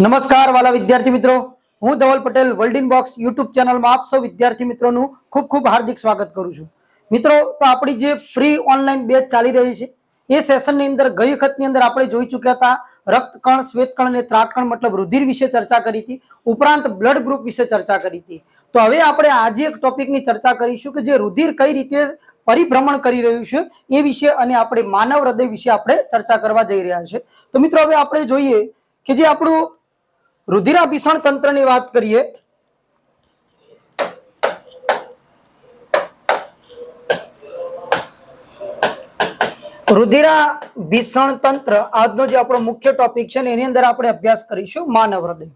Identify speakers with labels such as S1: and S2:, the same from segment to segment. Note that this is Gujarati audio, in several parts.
S1: નમસ્કાર વાલા વિદ્યાર્થી મિત્રો, હું Dhaval Patel world in box YouTube ચેનલમાં આપ સૌ વિદ્યાર્થી મિત્રોનું ખૂબ ખૂબ હાર્દિક સ્વાગત કરું છું. મિત્રો, તો આપણી જે ફ્રી ઓનલાઈન બેચ ચાલી રહી છે એ સેશનની અંદર ગઈ વખતની અંદર આપણે જોઈ ચૂક્યા હતા રક્તકણ, શ્વેતકણ અને ત્રાકકણ મતલબ રુધિર વિશે ચર્ચા કરી હતી, ઉપરાંત બ્લડ ગ્રુપ વિશે ચર્ચા કરી હતી. તો હવે આપણે આજે એક ટોપિકની ચર્ચા કરીશું કે જે રુધિર કઈ રીતે પરિભ્રમણ કરી રહ્યું છે એ વિશે અને આપણે માનવ હૃદય વિશે આપણે ચર્ચા કરવા જઈ રહ્યા છે. તો મિત્રો, હવે આપણે જોઈએ કે જે આપણું રુધિરાભિસરણ તંત્રની વાત કરીએ રુધિરાભિસરણ તંત્ર આજનો જે આપણો મુખ્ય ટોપિક છે ને એની અંદર આપણે અભ્યાસ કરીશું માનવ હૃદય.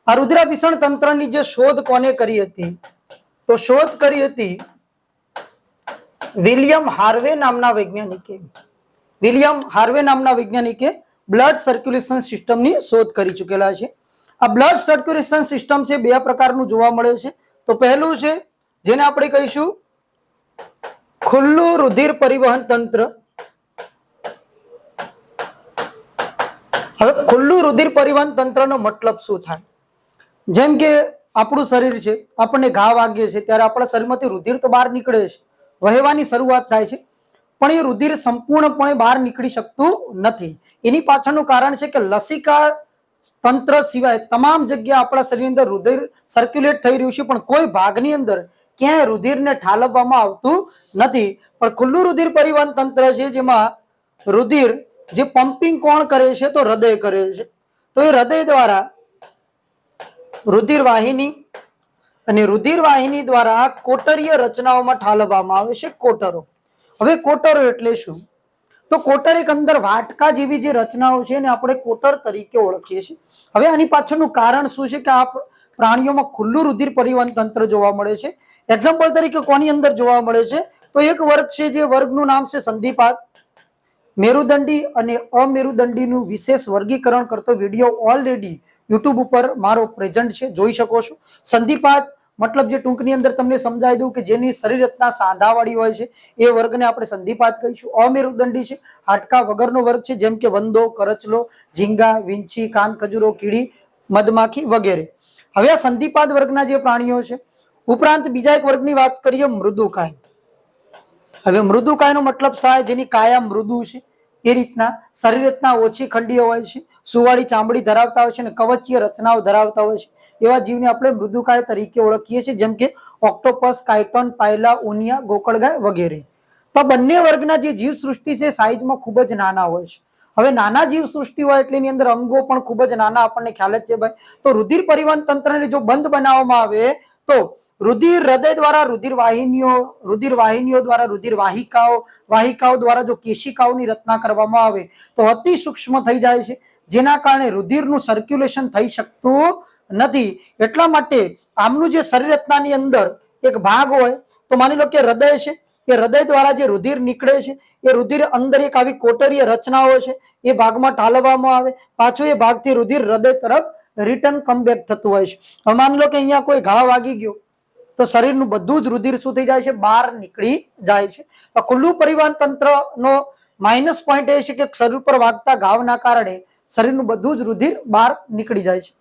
S1: આ રુધિરાભિસરણ તંત્રની જે શોધ કોને કરી હતી? તો શોધ કરી હતી વિલિયમ હાર્વે નામના વૈજ્ઞાનિકે. વિલિયમ હાર્વે નામના વૈજ્ઞાનિકે બ્લડ સર્ક્યુલેશન સિસ્ટમની શોધ કરી ચૂકેલા છે. આ બ્લડ સર્ક્યુલેશન સિસ્ટમ છે બે પ્રકારનું જોવા મળે છે. તો પહેલું છે જેને આપણે કહીશું ખુલ્લું રુધિર પરિવહન તંત્ર. હવે ખુલ્લું રુધિર પરિવહન તંત્રનો મતલબ શું થાય? જેમ કે આપણું શરીર છે, આપણને ઘા વાગે છે ત્યારે આપણા શરીરમાંથી રુધિર તો બહાર નીકળે છે, વહેવાની શરૂઆત થાય છે, પણ એ રુધિર સંપૂર્ણપણે બહાર નીકળી શકતું નથી. એની પાછળનું કારણ છે કે લસિકા તંત્ર સિવાય તમામ જગ્યા આપણા શરીરની અંદર રુધિર સર્ક્યુલેટ થઈ રહ્યું છે, પણ કોઈ ભાગની અંદર ક્યાંય રુધિરને ઠાલવવામાં આવતું નથી. પણ ખુલ્લું રુધિર પરિવહન તંત્ર છે જેમાં રુધિર જે પમ્પિંગ કોણ કરે છે? તો હૃદય કરે છે. તો એ હૃદય દ્વારા રુધિર વાહિની અને રુધિર વાહિની દ્વારા કોટરીય રચનાઓમાં ઠાલવવામાં આવે છે, કોટરો. હવે કોટરો એટલે શું? તો કોટર એક અંદર વાટકા જેવી જે રચનાઓ છે ને આપણે કોટર તરીકે ઓળખીએ છીએ. હવે આની પાછળનું કારણ શું છે કે આ પ્રાણીઓમાં ખુલ્લું રુધિર પરિવહન તંત્ર જોવા મળે છે. એક્ઝામ્પલ તરીકે કોની અંદર જોવા મળે છે? તો એક વર્ગ છે જે વર્ગનું નામ છે સંધિપાદ. મેરુદંડી અને અમેરુદંડીનું વિશેષ વર્ગીકરણ કરતો વિડીયો ઓલરેડી યુટ્યુબ ઉપર મારો પ્રેઝન્ટ છે, જોઈ શકો છો. સંધિપાદ મતલબ જે ટૂંકની અંદર તમને સમજાવી દઉં કે જેની શરીર રચના સાંધાવાળી હોય છે એ વર્ગને આપણે સંધિપાદ કહીશું. અમેરુદંડી છે હાડકા વગરનો વર્ગ છે, જેમ કે વંદો, કરચલો, ઝીંગા, વિંછી, કાન ખજૂરો, કીડી, મધમાખી વગેરે. હવે આ સંધિપાદ વર્ગના જે પ્રાણીઓ છે. ઉપરાંત બીજા એક વર્ગની વાત કરીએ મૃદુકાય. હવે મૃદુકાયનો મતલબ થાય જેની કાયા મૃદુ છે, એ રીતના શરીર રચના ઓછી ખંડીય હોય છે, સુવાળી ચામડી ધરાવતા હોય છે અને કવચીય રચનાઓ ધરાવતા હોય છે, એવા જીવને આપણે મૃદુકાય તરીકે ઓળખીએ છીએ, જેમ કે ઓક્ટોપસ, કાયટોન, પાયલા, ઉનિયા, ગોકળગાય વગેરે. તો બંને વર્ગના જે જીવ સૃષ્ટિ છે સાઈઝમાં ખૂબ જ નાના હોય છે. હવે નાના જીવ સૃષ્ટિ હોય એટલે એની અંદર અંગો પણ ખૂબ જ નાના, આપણને ખ્યાલ જ છે ભાઈ. તો રુધિર પરિવહન તંત્રને જો બંધ બનાવવામાં આવે તો રુધિર હૃદય દ્વારા રુધિર વાહિનીઓ દ્વારા રુધિર વાહિકાઓ દ્વારા જો કેશિકાઓની રચના કરવામાં આવે તો અતિ સૂક્ષ્મ થઈ જાય છે, જેના કારણે રુધિરનું સર્ક્યુલેશન થઈ શકતું નથી. એટલા માટે આમનું જે શરીર રચનાની અંદર એક ભાગ હોય તો માની લો કે હૃદય છે, એ હૃદય દ્વારા જે રુધિર નીકળે છે એ રુધિર અંદર એક આવી કોટરીય રચનાઓ છે, એ ભાગમાં ઠાલવવામાં આવે, પાછું એ ભાગથી રુધિર હૃદય તરફ રિટર્ન કમબેક થતું હોય છે. હવે માની લો કે અહીંયા કોઈ ઘા વાગી ગયો તો શરીરનું બધું જ રુધિર શું થઈ જાય છે? બહાર નીકળી જાય છે. તો ખુલ્લું પરિવહન તંત્રનો માઇનસ પોઈન્ટ એ છે કે શરીર પર વાગતા ઘાવના કારણે શરીરનું બધું જ રુધિર બહાર નીકળી જાય છે.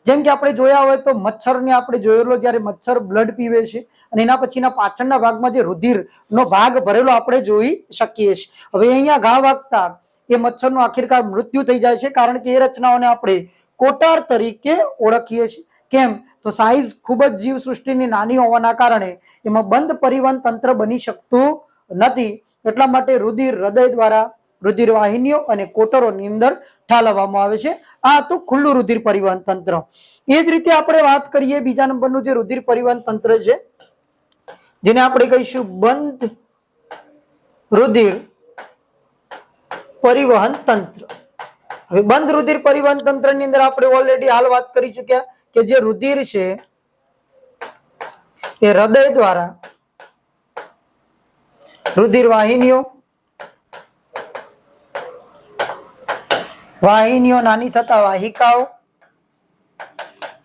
S1: જેમ કે આપણે જોયા હોય તો મચ્છરને આપણે જોયેલો, જ્યારે મચ્છર બ્લડ પીવે છે અને એના પછીના પાછળના ભાગમાં જે રુધિરનો ભાગ ભરેલો આપણે જોઈ શકીએ છીએ. હવે અહીંયા ઘા વાગતા એ મચ્છરનું આખિરકાર મૃત્યુ થઈ જાય છે, કારણ કે એ રચનાઓને આપણે કોટર તરીકે ઓળખીએ છીએ. કેમ? તો સાઈઝ ખૂબ જ જીવ સૃષ્ટિની નાની હોવાના કારણે એમાં બંધ પરિવહન તંત્ર બની શકતું નથી. એટલા માટે રુધિર હૃદય દ્વારા રુધિર વાહિનીઓ અને કોટરોની અંદર ઠાલવવામાં આવે છે. આ હતું ખુલ્લું રુધિર પરિવહન તંત્ર. એ જ રીતે આપણે વાત કરીએ બીજા નંબરનું જે રુધિર પરિવહન તંત્ર છે જેને આપણે કહીશું બંધ રુધિર પરિવહન તંત્ર. હવે બંધ રુધિર પરિવહન તંત્રની અંદર આપણે ઓલરેડી હાલ વાત કરી ચૂક્યા કે જે રુધિર છે એ હૃદય દ્વારા રુધિર વાહિનીઓ નાની થતા વાહિકાઓ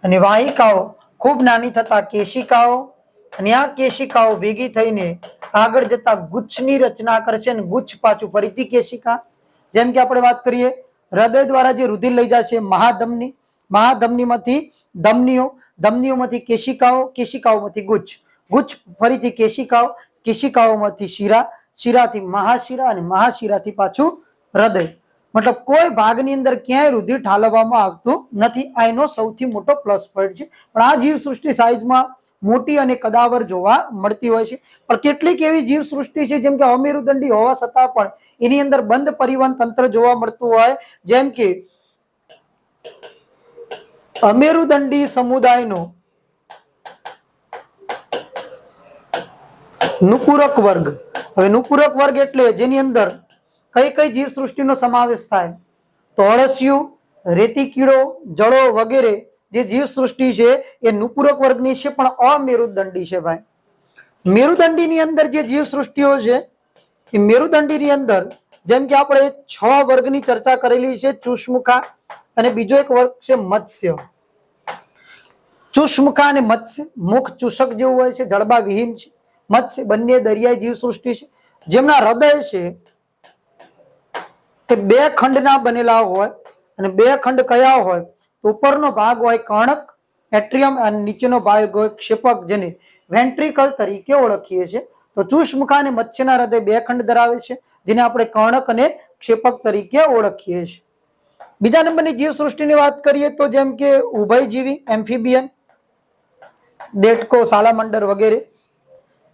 S1: અને વાહિકાઓ ખૂબ નાની થતા કેશિકાઓ અને આ કેશિકાઓ ભેગી થઈને આગળ જતા ગુચ્છની રચના કરશે અને ગુચ્છ પાછું ફરીથી કેશિકા. જેમ કે આપણે વાત કરીએ હૃદય દ્વારા જે રુધિર લઈ જાય છે મહાધમની, મહાધમનીમાંથી ધમનીઓ, ધમનીઓમાંથી કેશિકાઓ, કેશિકાઓમાંથી ગુચ્છ, ગુચ્છ ફરીથી કેશિકાઓ, કેશિકાઓમાંથી શિરા, શિરાથી મહાશિરા અને મહાશિરાથી પાછું હૃદય. મતલબ કોઈ ભાગની અંદર ક્યાંય રુધિર ઠાલવવામાં આવતું નથી. આ એનો સૌથી મોટો પ્લસ પોઈન્ટ છે. પણ આ જીવસૃષ્ટિ સાઈઝમાં મોટી અને કદાવર જોવા મળતી હોય છે. પણ કેટલીક એવી જીવસૃષ્ટિ છે જેમ કે અમેરુદંડી હોવા છતાં પણ એની અંદર બંધ પરિવહન તંત્ર જોવા મળતું હોય. જેમ કે અમેરુદંડી સમુદાયનો નુપુરક વર્ગ. હવે નુપુરક વર્ગ એટલે જેની અંદર કઈ કઈ જીવસૃષ્ટિનો સમાવેશ થાય? તો અળસિયું, રેતી કીડો, જળો વગેરે જે જીવસૃષ્ટિ છે એ નુપુરક વર્ગની છે, પણ અમેરુદંડી છે ભાઈ. મેરુદંડીની અંદર જે જીવસૃષ્ટિઓ છે એ મેરુદંડીની અંદર જેમ કે આપણે 6 વર્ગની ચર્ચા કરેલી છે. ચુષ્મુખા અને બીજો એક વર્ગ છે મત્સ્ય. ચુષ્મુખા અને મત્સ્ય મુખ ચૂષક જેવું હોય છે, જડબા વિહીન છે. મત્સ્ય બંને દરિયાઈ જીવસૃષ્ટિ છે જેમના હૃદય છે તે 2 ખંડના બનેલા હોય. અને 2 ખંડ કયા હોય? ઉપરનો ભાગ હોય કર્ણક એટ્રિયમ અને નીચેનો ભાગ હોય ક્ષેપક, જેને વેન્ટ્રિકલ તરીકે ઓળખીએ છીએ. તો ચુષ્મુખા અને મત્સ્યના હૃદય 2 ખંડ ધરાવે છે જેને આપણે કર્ણક અને ક્ષેપક તરીકે ઓળખીએ છીએ. બીજા નંબરની જીવસૃષ્ટિની વાત કરીએ તો જેમ કે ઉભયજીવી એમ્ફિબિયન, દેડકો, સાલામંડર વગેરે.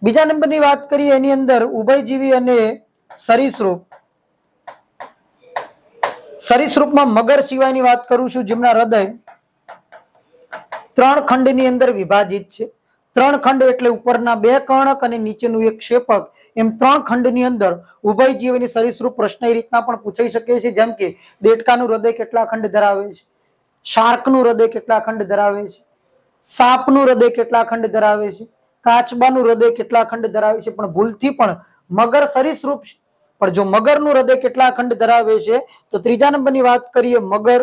S1: બીજા નંબરની વાત કરીએ એની અંદર ઉભયજીવી અને સરીસૃપ. સરીસૃપમાં મગર સિવાયની વાત કરું છું જેમના હૃદય 3 ખંડની અંદર વિભાજિત છે. 3 ખંડ એટલે ઉપરના 2 કર્ણક અને નીચેનું એક ક્ષેપક, એમ 3 ખંડની અંદર ઉભયજીવી સરીસૃપ પ્રશ્ન એ રીતના પણ પૂછાઈ શકે છે. જેમ કે દેડકાનું હૃદય કેટલા ખંડ ધરાવે છે, શાર્કનું હૃદય કેટલા ખંડ ધરાવે છે, સાપનું હૃદય કેટલા ખંડ ધરાવે છે, કાચબાનું હૃદય કેટલા ખંડ ધરાવે છે. પણ ભૂલથી પણ મગર સરીસૃપ છે, પણ જો મગરનું હૃદય કેટલા ખંડ ધરાવે છે તો ત્રીજા નંબરની વાત કરીએ મગર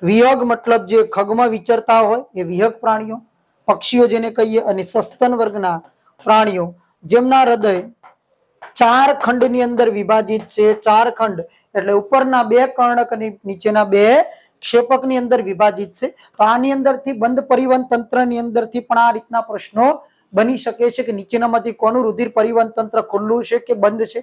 S1: વિહગ, મતલબ જે ખગમાં વિચરતા હોય એ વિહગ પ્રાણીઓ, પક્ષીઓ જેને કહીએ, અને સસ્તન વર્ગના પ્રાણીઓ જેમના હૃદય 4 ખંડની અંદર વિભાજિત છે. 4 ખંડ એટલે ઉપરના 2 કર્ણક અને નીચેના 2 ક્ષેપકની અંદર વિભાજિત છે. તો આની અંદરથી બંધ પરિવહન તંત્રની અંદરથી પણ આ રીતના પ્રશ્નો બની શકે છે કે નીચેનામાંથી કોનું રુધિર પરિવહન તંત્ર ખુલ્લું છે કે બંધ છે.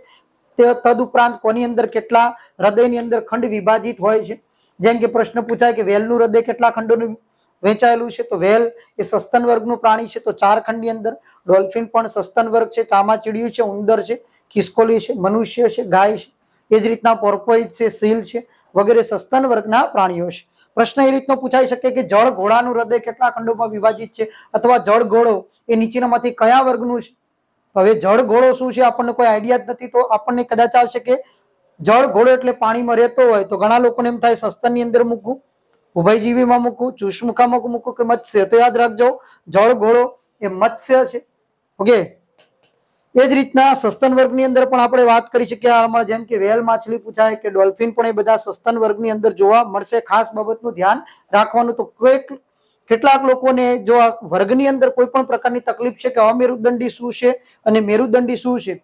S1: તદુપરાંત કોની અંદર કેટલા હૃદયની અંદર ખંડ વિભાજિત હોય છે. જેમ કે પ્રશ્ન પૂછાય કે વેલનું હૃદય કેટલા ખંડોનું વહેંચાયેલું છે? તો વેલ એ સસ્તન વર્ગનું પ્રાણી છે, તો 4 ખંડની અંદર. ડોલ્ફિન પણ સસ્તન વર્ગ છે, ચામાચીડિયું છે, ઉંદર છે, ખિસકોલી છે, મનુષ્ય છે, ગાય છે. એ જ રીતના પોર્પોઇઝ છે, સીલ છે વગેરે સસ્તન વર્ગના પ્રાણીઓ છે. પ્રશ્ન એ રીતનો પૂછાઈ શકે કે જળ ઘોડાનું હૃદય કેટલા ખંડોમાં વિભાજિત છે, અથવા જળ ઘોડો એ નીચેનામાંથી કયા વર્ગનું છે? હવે જળ ઘોડો શું છે આપણને કોઈ આઈડિયા જ નથી. તો આપણને કદાચ આવશે કે જળ ઘોડો એટલે પાણીમાં રહેતો હોય. તો ઘણા લોકોને એમ થાય સસ્તનની અંદર મૂકવું, ઉભયજીવીમાં મૂકવું, ચુષ્મુખામાં મૂકવું કે મત્સ્ય. તો યાદ રાખજો જળ ઘોડો એ મત્સ્ય છે. ઓકે, એ જ રીતના સસ્તન વર્ગની અંદર પણ આપણે વાત કરી શકીએ. જેમ કે વેલ માછલી પૂછાય કે ડોલ્ફિન, પણ એ બધા સસ્તન વર્ગની અંદર જોવા મળશે. ખાસ બાબતનું ધ્યાન રાખવાનું. તો કેટલાક લોકોને જો આ વર્ગની અંદર કોઈ પણ પ્રકારની તકલીફ છે કે અમેરુદંડી શું છે અને મેરુદંડી શું છે,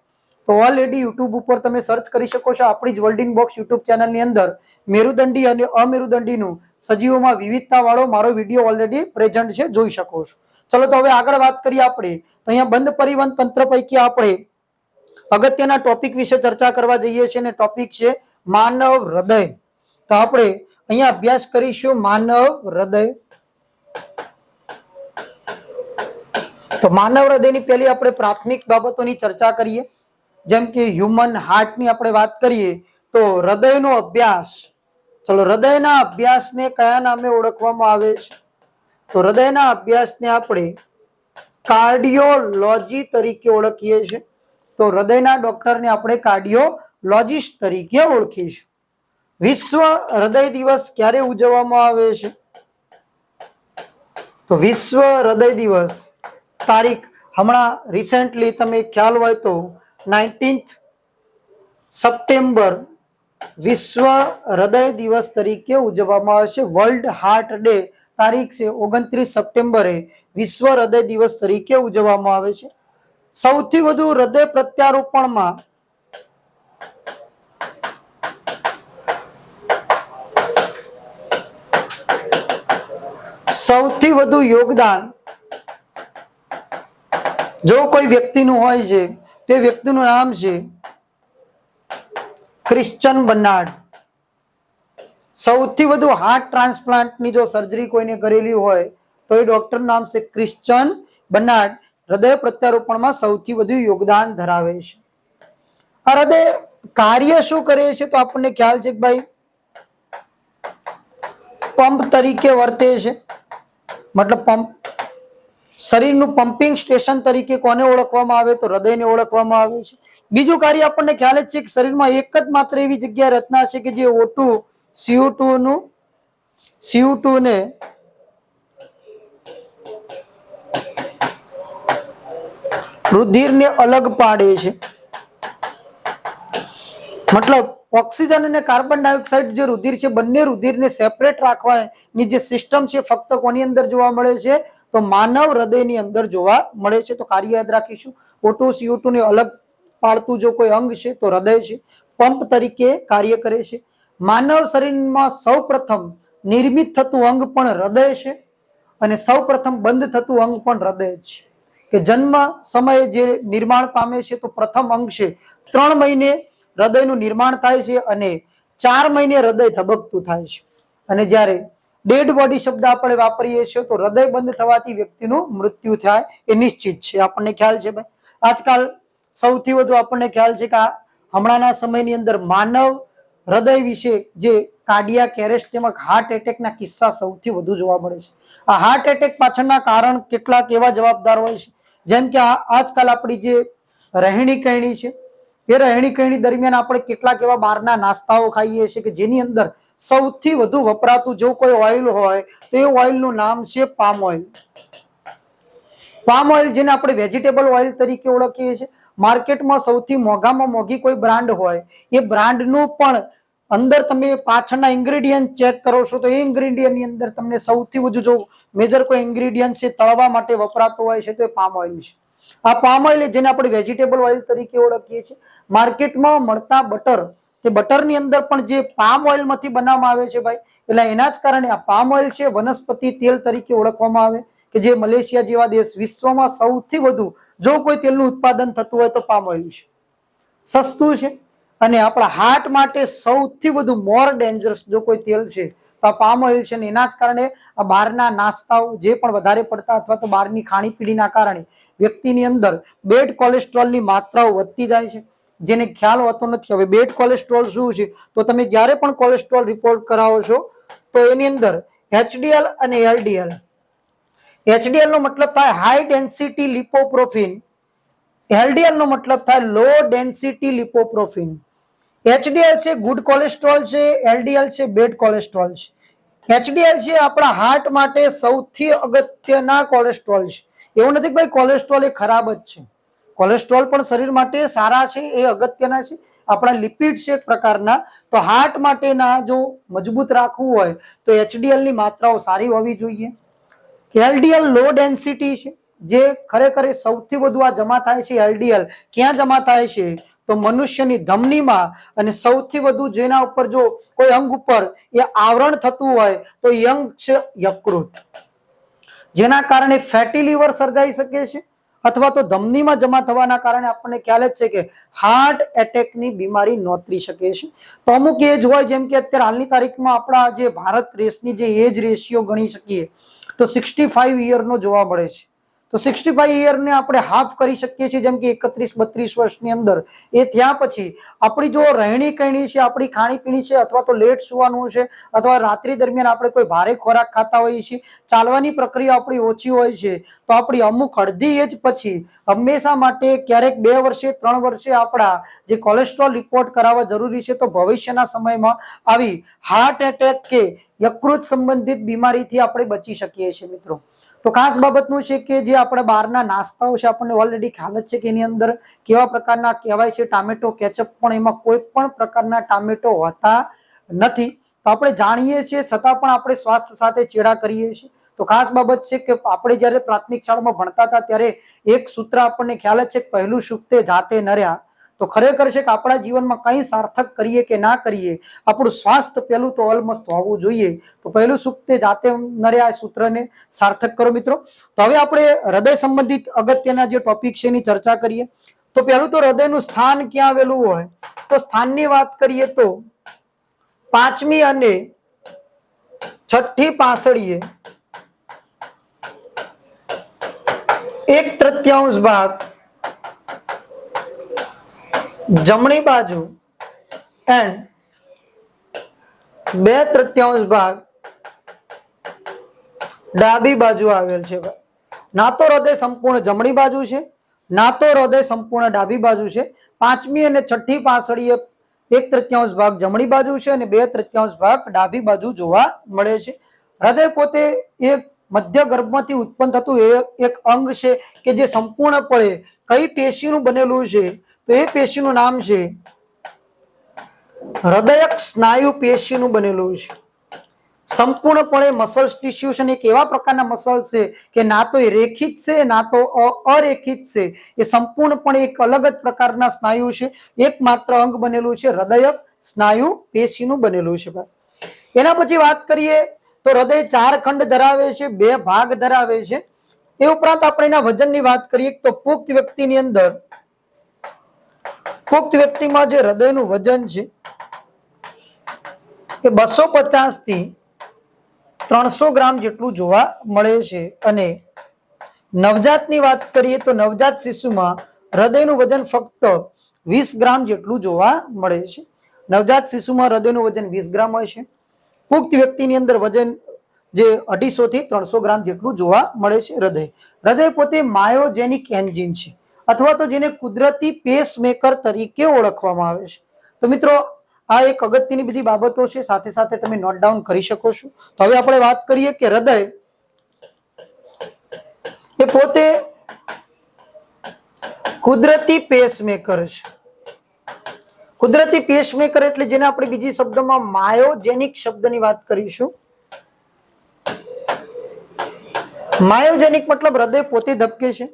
S1: તો ઓલરેડી યુટ્યુબ ઉપર તમે સર્ચ કરી શકો છો. આપણી જ વર્લ્ડિંગ બોક્સ યુટ્યુબ ચેનલની અંદર મેરુદંડી અને અમેરુદંડીનું સજીવોમાં વિવિધતા વાળો મારો વિડીયો ઓલરેડી પ્રેઝન્ટ છે, જોઈ શકો છો. ચલો તો હવે આગળ વાત કરીએ આપણે. અહીંયા બંધ પરિવહન તંત્ર પૈકી આપણે અગત્યના ટોપિક વિશે ચર્ચા કરવા જઈએ છીએ અને ટોપિક છે માનવ હૃદય. તો આપણે અહીંયા અભ્યાસ કરીશું માનવ હૃદય. તો માનવ હૃદયની પહેલી આપણે પ્રાથમિક બાબતોની ચર્ચા કરીએ. જેમ કે હ્યુમન હાર્ટની આપણે વાત કરીએ તો હૃદયનો અભ્યાસ. ચલો, હૃદયના અભ્યાસને કયા નામે ઓળખવામાં આવે છે? તો હૃદયના અભ્યાસને આપણે કાર્ડિયોલોજી તરીકે ઓળખીએ છીએ. તો હૃદયના ડોક્ટરને આપણે કાર્ડિયોલોજીસ્ટ તરીકે ઓળખીશું. વિશ્વ હૃદય દિવસ ક્યારે ઉજવવામાં આવે છે? તો વિશ્વ હૃદય દિવસ તારીખ હમણાં રિસેન્ટલી તમે ખ્યાલ હોય તો 19 સપ્ટેમ્બર વિશ્વ હૃદય દિવસ તરીકે ઉજવવામાં આવે છે. વર્લ્ડ હાર્ટ ડે તારીખ છે 29 સપ્ટેમ્બરે વિશ્વ હૃદય દિવસ તરીકે ઉજવવામાં આવે છે. સૌથી વધુ હૃદય પ્રત્યારોપણમાં સૌથી વધુ યોગદાન જો કોઈ વ્યક્તિનું હોય છે તે વ્યક્તિનું નામ છે ક્રિશ્ચન બર્નાર્ડ. સૌથી વધુ હાર્ટ ટ્રાન્સપ્લાન્ટની જો સર્જરી કોઈને કરેલી હોય તો એ ડોક્ટરનું નામ છે ક્રિશ્ચન બર્નાર્ડ. હૃદય પ્રત્યારોપણમાં સૌથી વધુ યોગદાન ધરાવે છે. આ હૃદય કાર્ય શું કરે છે તો આપણને ખ્યાલ છે કે ભાઈ પંપ તરીકે વર્તે છે. મતલબ પંપ, શરીરનું પમ્પિંગ સ્ટેશન તરીકે કોને ઓળખવામાં આવે તો હૃદયને ઓળખવામાં આવે છે. બીજું કાર્ય આપણને ખ્યાલ જ છે કે શરીરમાં એક જ માત્ર એવી જગ્યા રચના છે કે જે O2 CO2 ને રુધિરને અલગ પાડે છે. મતલબ ઓક્સિજન અને કાર્બન ડાયોક્સાઇડ જે રુધિર છે બંને રુધિરને સેપરેટ રાખવાની જે સિસ્ટમ છે ફક્ત કોની અંદર જોવા મળે છે તો માનવ હૃદયની અંદર જોવા મળે છે. તો કાર્ય યાદ રાખીશું. O2 CO2 ને અલગ પાડતું જો કોઈ અંગ છે તો હૃદય છે. પંપ તરીકે કાર્ય કરે છે. માનવ શરીરમાં સૌપ્રથમ નિર્મિત થતું અંગ પણ હૃદય છે અને સૌપ્રથમ બંધ થતું અંગ પણ હૃદય છે. કે જન્મ સમયે જે નિર્માણ પામે છે તો પ્રથમ અંગ છે 3 મહિને હૃદયનું નિર્માણ થાય છે અને 4 મહિને હૃદય ધબકતું થાય છે. અને જ્યારે ડેડ બોડી શબ્દ આપણે વાપરીએ છીએ તો હૃદય બંધ થવાથી વ્યક્તિનું મૃત્યુ થાય એ નિશ્ચિત છે. આપણને ખ્યાલ છે ભાઈ. આજકાલ સૌથી વધુ આપણને ખ્યાલ છે કે હમણાંના સમયની અંદર માનવ હૃદય વિશે જે કાર્ડિયાક એરેસ્ટ તેમજ હાર્ટ એટેકના કિસ્સા સૌથી વધુ જોવા મળે છે. આ હાર્ટ એટેક પાછળના કારણ કેટલાક એવા જવાબદાર હોય છે જેમ કે આજકાલ આપણી જે રહેણી કહેણી છે એ રહેણી કહેણી દરમિયાન આપણે કેટલાક એવા બહારના નાસ્તાઓ ખાઈએ છીએ કે જેની અંદર સૌથી વધુ વપરાતું જો કોઈ ઓઇલ હોય તો એ ઓઇલનું નામ છે પામ ઓઇલ. પામ ઓઇલ જેને આપણે વેજીટેબલ ઓઇલ તરીકે ઓળખીએ છીએ. માર્કેટમાં સૌથી મોંઘામાં મોંઘી કોઈ બ્રાન્ડ હોય એ બ્રાન્ડનું પણ અંદર તમે પાછળના ઇન્ગ્રેડિયન્ટ ચેક કરો છો તો એ ઇન્ગ્રેડિયન્ટની અંદર તમને સૌથી વધુ જો મેજર કોઈ ઇન્ગ્રેડિયન્ટ છે તળવા માટે વપરાતો હોય છે તો એ પામ ઓઇલ છે. આ પામ ઓઇલ જેને આપણે વેજીટેબલ ઓઇલ તરીકે ઓળખીએ છીએ. માર્કેટમાં મળતા બટર, તે બટરની અંદર પણ જે પામ ઓઇલમાંથી બનાવવામાં આવે છે ભાઈ, એટલે એના જ કારણે આ પામ ઓઇલ છે વનસ્પતિ તેલ તરીકે ઓળખવામાં આવે કે જે મલેશિયા જેવા દેશ વિશ્વમાં સૌથી વધુ જો કોઈ તેલનું ઉત્પાદન થતું હોય તો પામ ઓઇલ છે. સસ્તું છે અને આપણા હાર્ટ માટે સૌથી વધુ મોર ડેન્જરસ જો કોઈ તેલ છે તો આ પામ ઓઇલ છે. એના જ કારણે આ બહારના નાસ્તાઓ જે પણ વધારે પડતા અથવા તો બહારની ખાણીપીણીના કારણે વ્યક્તિની અંદર બેડ કોલેસ્ટ્રોલની માત્રાઓ વધતી જાય છે જેને ખ્યાલ હોતો નથી. હવે બેડ કોલેસ્ટ્રોલ શું છે તો તમે જ્યારે પણ કોલેસ્ટ્રોલ રિપોર્ટ કરાવો છો તો એની અંદર HDL અને LDL. HDL નો મતલબ થાય હાઈ ડેન્સિટી લિપોપ્રોટીન, LDL નો મતલબ થાય લો ડેન્સિટી લિપોપ્રોટીન. HDL છે ગુડ કોલેસ્ટ્રોલ છે, LDL છે બેડ કોલેસ્ટ્રોલ છે. HDL છે આપણા હાર્ટ માટે સૌથી અગત્યના કોલેસ્ટ્રોલ છે. એવું નથી કે ભાઈ કોલેસ્ટ્રોલ એ ખરાબ જ છે. કોલેસ્ટ્રોલ પણ શરીર માટે સારા છે, એ અગત્યના છે. આપણા લિપિડ છે એક પ્રકારના. તો હાર્ટ માટેના જો મજબૂત રાખવું હોય તો HDL ની માત્રાઓ સારી હોવી જોઈએ. LDL લો ડેન્સિટી છે જે ખરેખર સૌથી વધુ આ જમા થાય છે. LDL ક્યાં જમા થાય છે તો મનુષ્યની ધમનીમાં, અને સૌથી વધુ જેના ઉપર જો કોઈ અંગ ઉપર એ આવરણ થતું હોય તો એ અંગ છે યકૃત, જેના કારણે ફેટી લીવર સર્જાઈ શકે છે અથવા તો ધમનીમાં જમા થવાના કારણે આપણને ખ્યાલ જ છે કે હાર્ટ એટેકની બીમારી નોતરી શકે છે. તો અમુક એજ હોય જેમ કે અત્યારે હાલની તારીખમાં આપણા જે ભારત દેશની જે એજ રેશિયો ગણી શકીએ તો 65 યરનો જોવા મળે છે. તો 65 યરને આપણે હાફ કરી શકીએ છીએ જેમ કે 31-32 વર્ષની અંદર. એ થયા પછી આપણી જો રહેણી કહેણી છે, આપણી ખાણીપીણી છે, અથવા તો લેટ સુવાનું છે, અથવા રાત્રિ દરમિયાન આપણે કોઈ ભારે ખોરાક ખાતા હોઈએ છીએ, ચાલવાની પ્રક્રિયા આપણી ઓછી હોય છે, તો આપણી અમુક અડધી એજ પછી હંમેશા માટે ક્યારેક 2 વર્ષે 3 વર્ષે આપણા જે કોલેસ્ટ્રોલ રિપોર્ટ કરાવવા જરૂરી છે. તો ભવિષ્યના સમયમાં આવી હાર્ટ એટેક કે યકૃત સંબંધિત બીમારીથી આપણે બચી શકીએ છીએ મિત્રો. તો ખાસ બાબતનું છે કે જે આપણા બહારના નાસ્તાઓ છે આપણને ઓલરેડી ખ્યાલ જ છે કે એની અંદર કેવા પ્રકારના કહેવાય છે ટામેટો કેચઅપ, પણ એમાં કોઈ પણ પ્રકારના ટામેટો હોતા નથી. તો આપણે જાણીએ છીએ છતાં પણ આપણે સ્વાસ્થ્ય સાથે ચેડા કરીએ છીએ. તો ખાસ બાબત છે કે આપણે જ્યારે પ્રાથમિક શાળામાં ભણતા હતા ત્યારે એક સૂત્ર આપણને ખ્યાલ જ છે કે પહેલું સુખ તે જાતે નર્યા. તો તો ખરેખર છે કે આપણા જીવનમાં કંઈ સાર્થક કરીએ કે ના કરીએ, આપણું સ્વાસ્થ્ય પહેલું તો ઓલમોસ્ટ હોવું જોઈએ. તો પહેલું સુખ તે જાતે નરે આ સૂત્રને સાર્થક કરો મિત્રો. તો હવે આપણે હૃદય સંબંધિત અગત્યના જે ટોપિક છે એની ચર્ચા કરીએ. તો પહેલું તો હૃદયનું સ્થાન ક્યાં આવેલું હોય, તો સ્થાનની વાત કરીએ તો 5મી અને 6ઠ્ઠી પાંસળીએ 1/3 ભાગ જમણી બાજુ એન્ડ 2/3 ભાગ ડાબી બાજુ આવેલ છે. ના તો હૃદય સંપૂર્ણ જમણી બાજુ છે, ના તો હૃદય સંપૂર્ણ ડાબી બાજુ છે. 5મી અને 6ઠ્ઠી પાંસળીએ 1/3 ભાગ જમણી બાજુ છે અને 2/3 ભાગ ડાબી બાજુ જોવા મળે છે. હૃદય પોતે એક મધ્ય ગર્ભમાંથી ઉત્પન્ન થતું એક અંગ છે કે જે સંપૂર્ણપણે કઈ પેશીનું બનેલું છે, તો એ પેશીનું નામ છે હૃદયક સ્નાયુ પેશીનું બનેલું છે. સંપૂર્ણપણે મસલ્સ ટિશ્યુ છે, એક એવા પ્રકારના મસલ્સ છે કે ના તો એ રેખિત છે ના તો અરેખિત છે. એ સંપૂર્ણપણે એક અલગ જ પ્રકારના સ્નાયુ છે. એકમાત્ર અંગ બનેલું છે હૃદયક સ્નાયુ પેશીનું બનેલું છે. એના પછી વાત કરીએ તો હૃદય 4 ખંડ ધરાવે છે, 2 ભાગ ધરાવે છે. એ ઉપરાંત આપણે એના વજનની વાત કરીએ તો પુખ્ત વ્યક્તિની અંદર પુખ્ત વ્યક્તિમાં જે હૃદયનું વજન છે એ 250 થી 300 ગ્રામ જેટલું જોવા મળે છે. અને નવજાતની વાત કરીએ તો નવજાત શિશુમાં હૃદયનું વજન ફક્ત 20 ગ્રામ જેટલું જોવા મળે છે. નવજાત શિશુમાં હૃદયનું વજન 20 ગ્રામ હોય છે. પુખ્ત વ્યક્તિની અંદર વજન જે 250 થી 300 ગ્રામ જેટલું જોવા મળે છે. હૃદય પોતે માયોજેનિક એન્જિન છે અથવા તો જેને કુદરતી પેસમેકર તરીકે ઓળખવામાં આવે છે. તો મિત્રો આ એક અગત્યની બધી બાબતો છે, સાથે સાથે તમે નોટ ડાઉન કરી શકો છો. તો હવે આપણે વાત કરીએ કે હૃદય એ પોતે કુદરતી પેસમેકર છે. કુદરતી પેસમેકર એટલે જેને આપણે બીજી શબ્દમાં માયોજેનિક શબ્દની વાત કરીશું. માયોજેનિક મતલબ હૃદય પોતે ધબકે છે.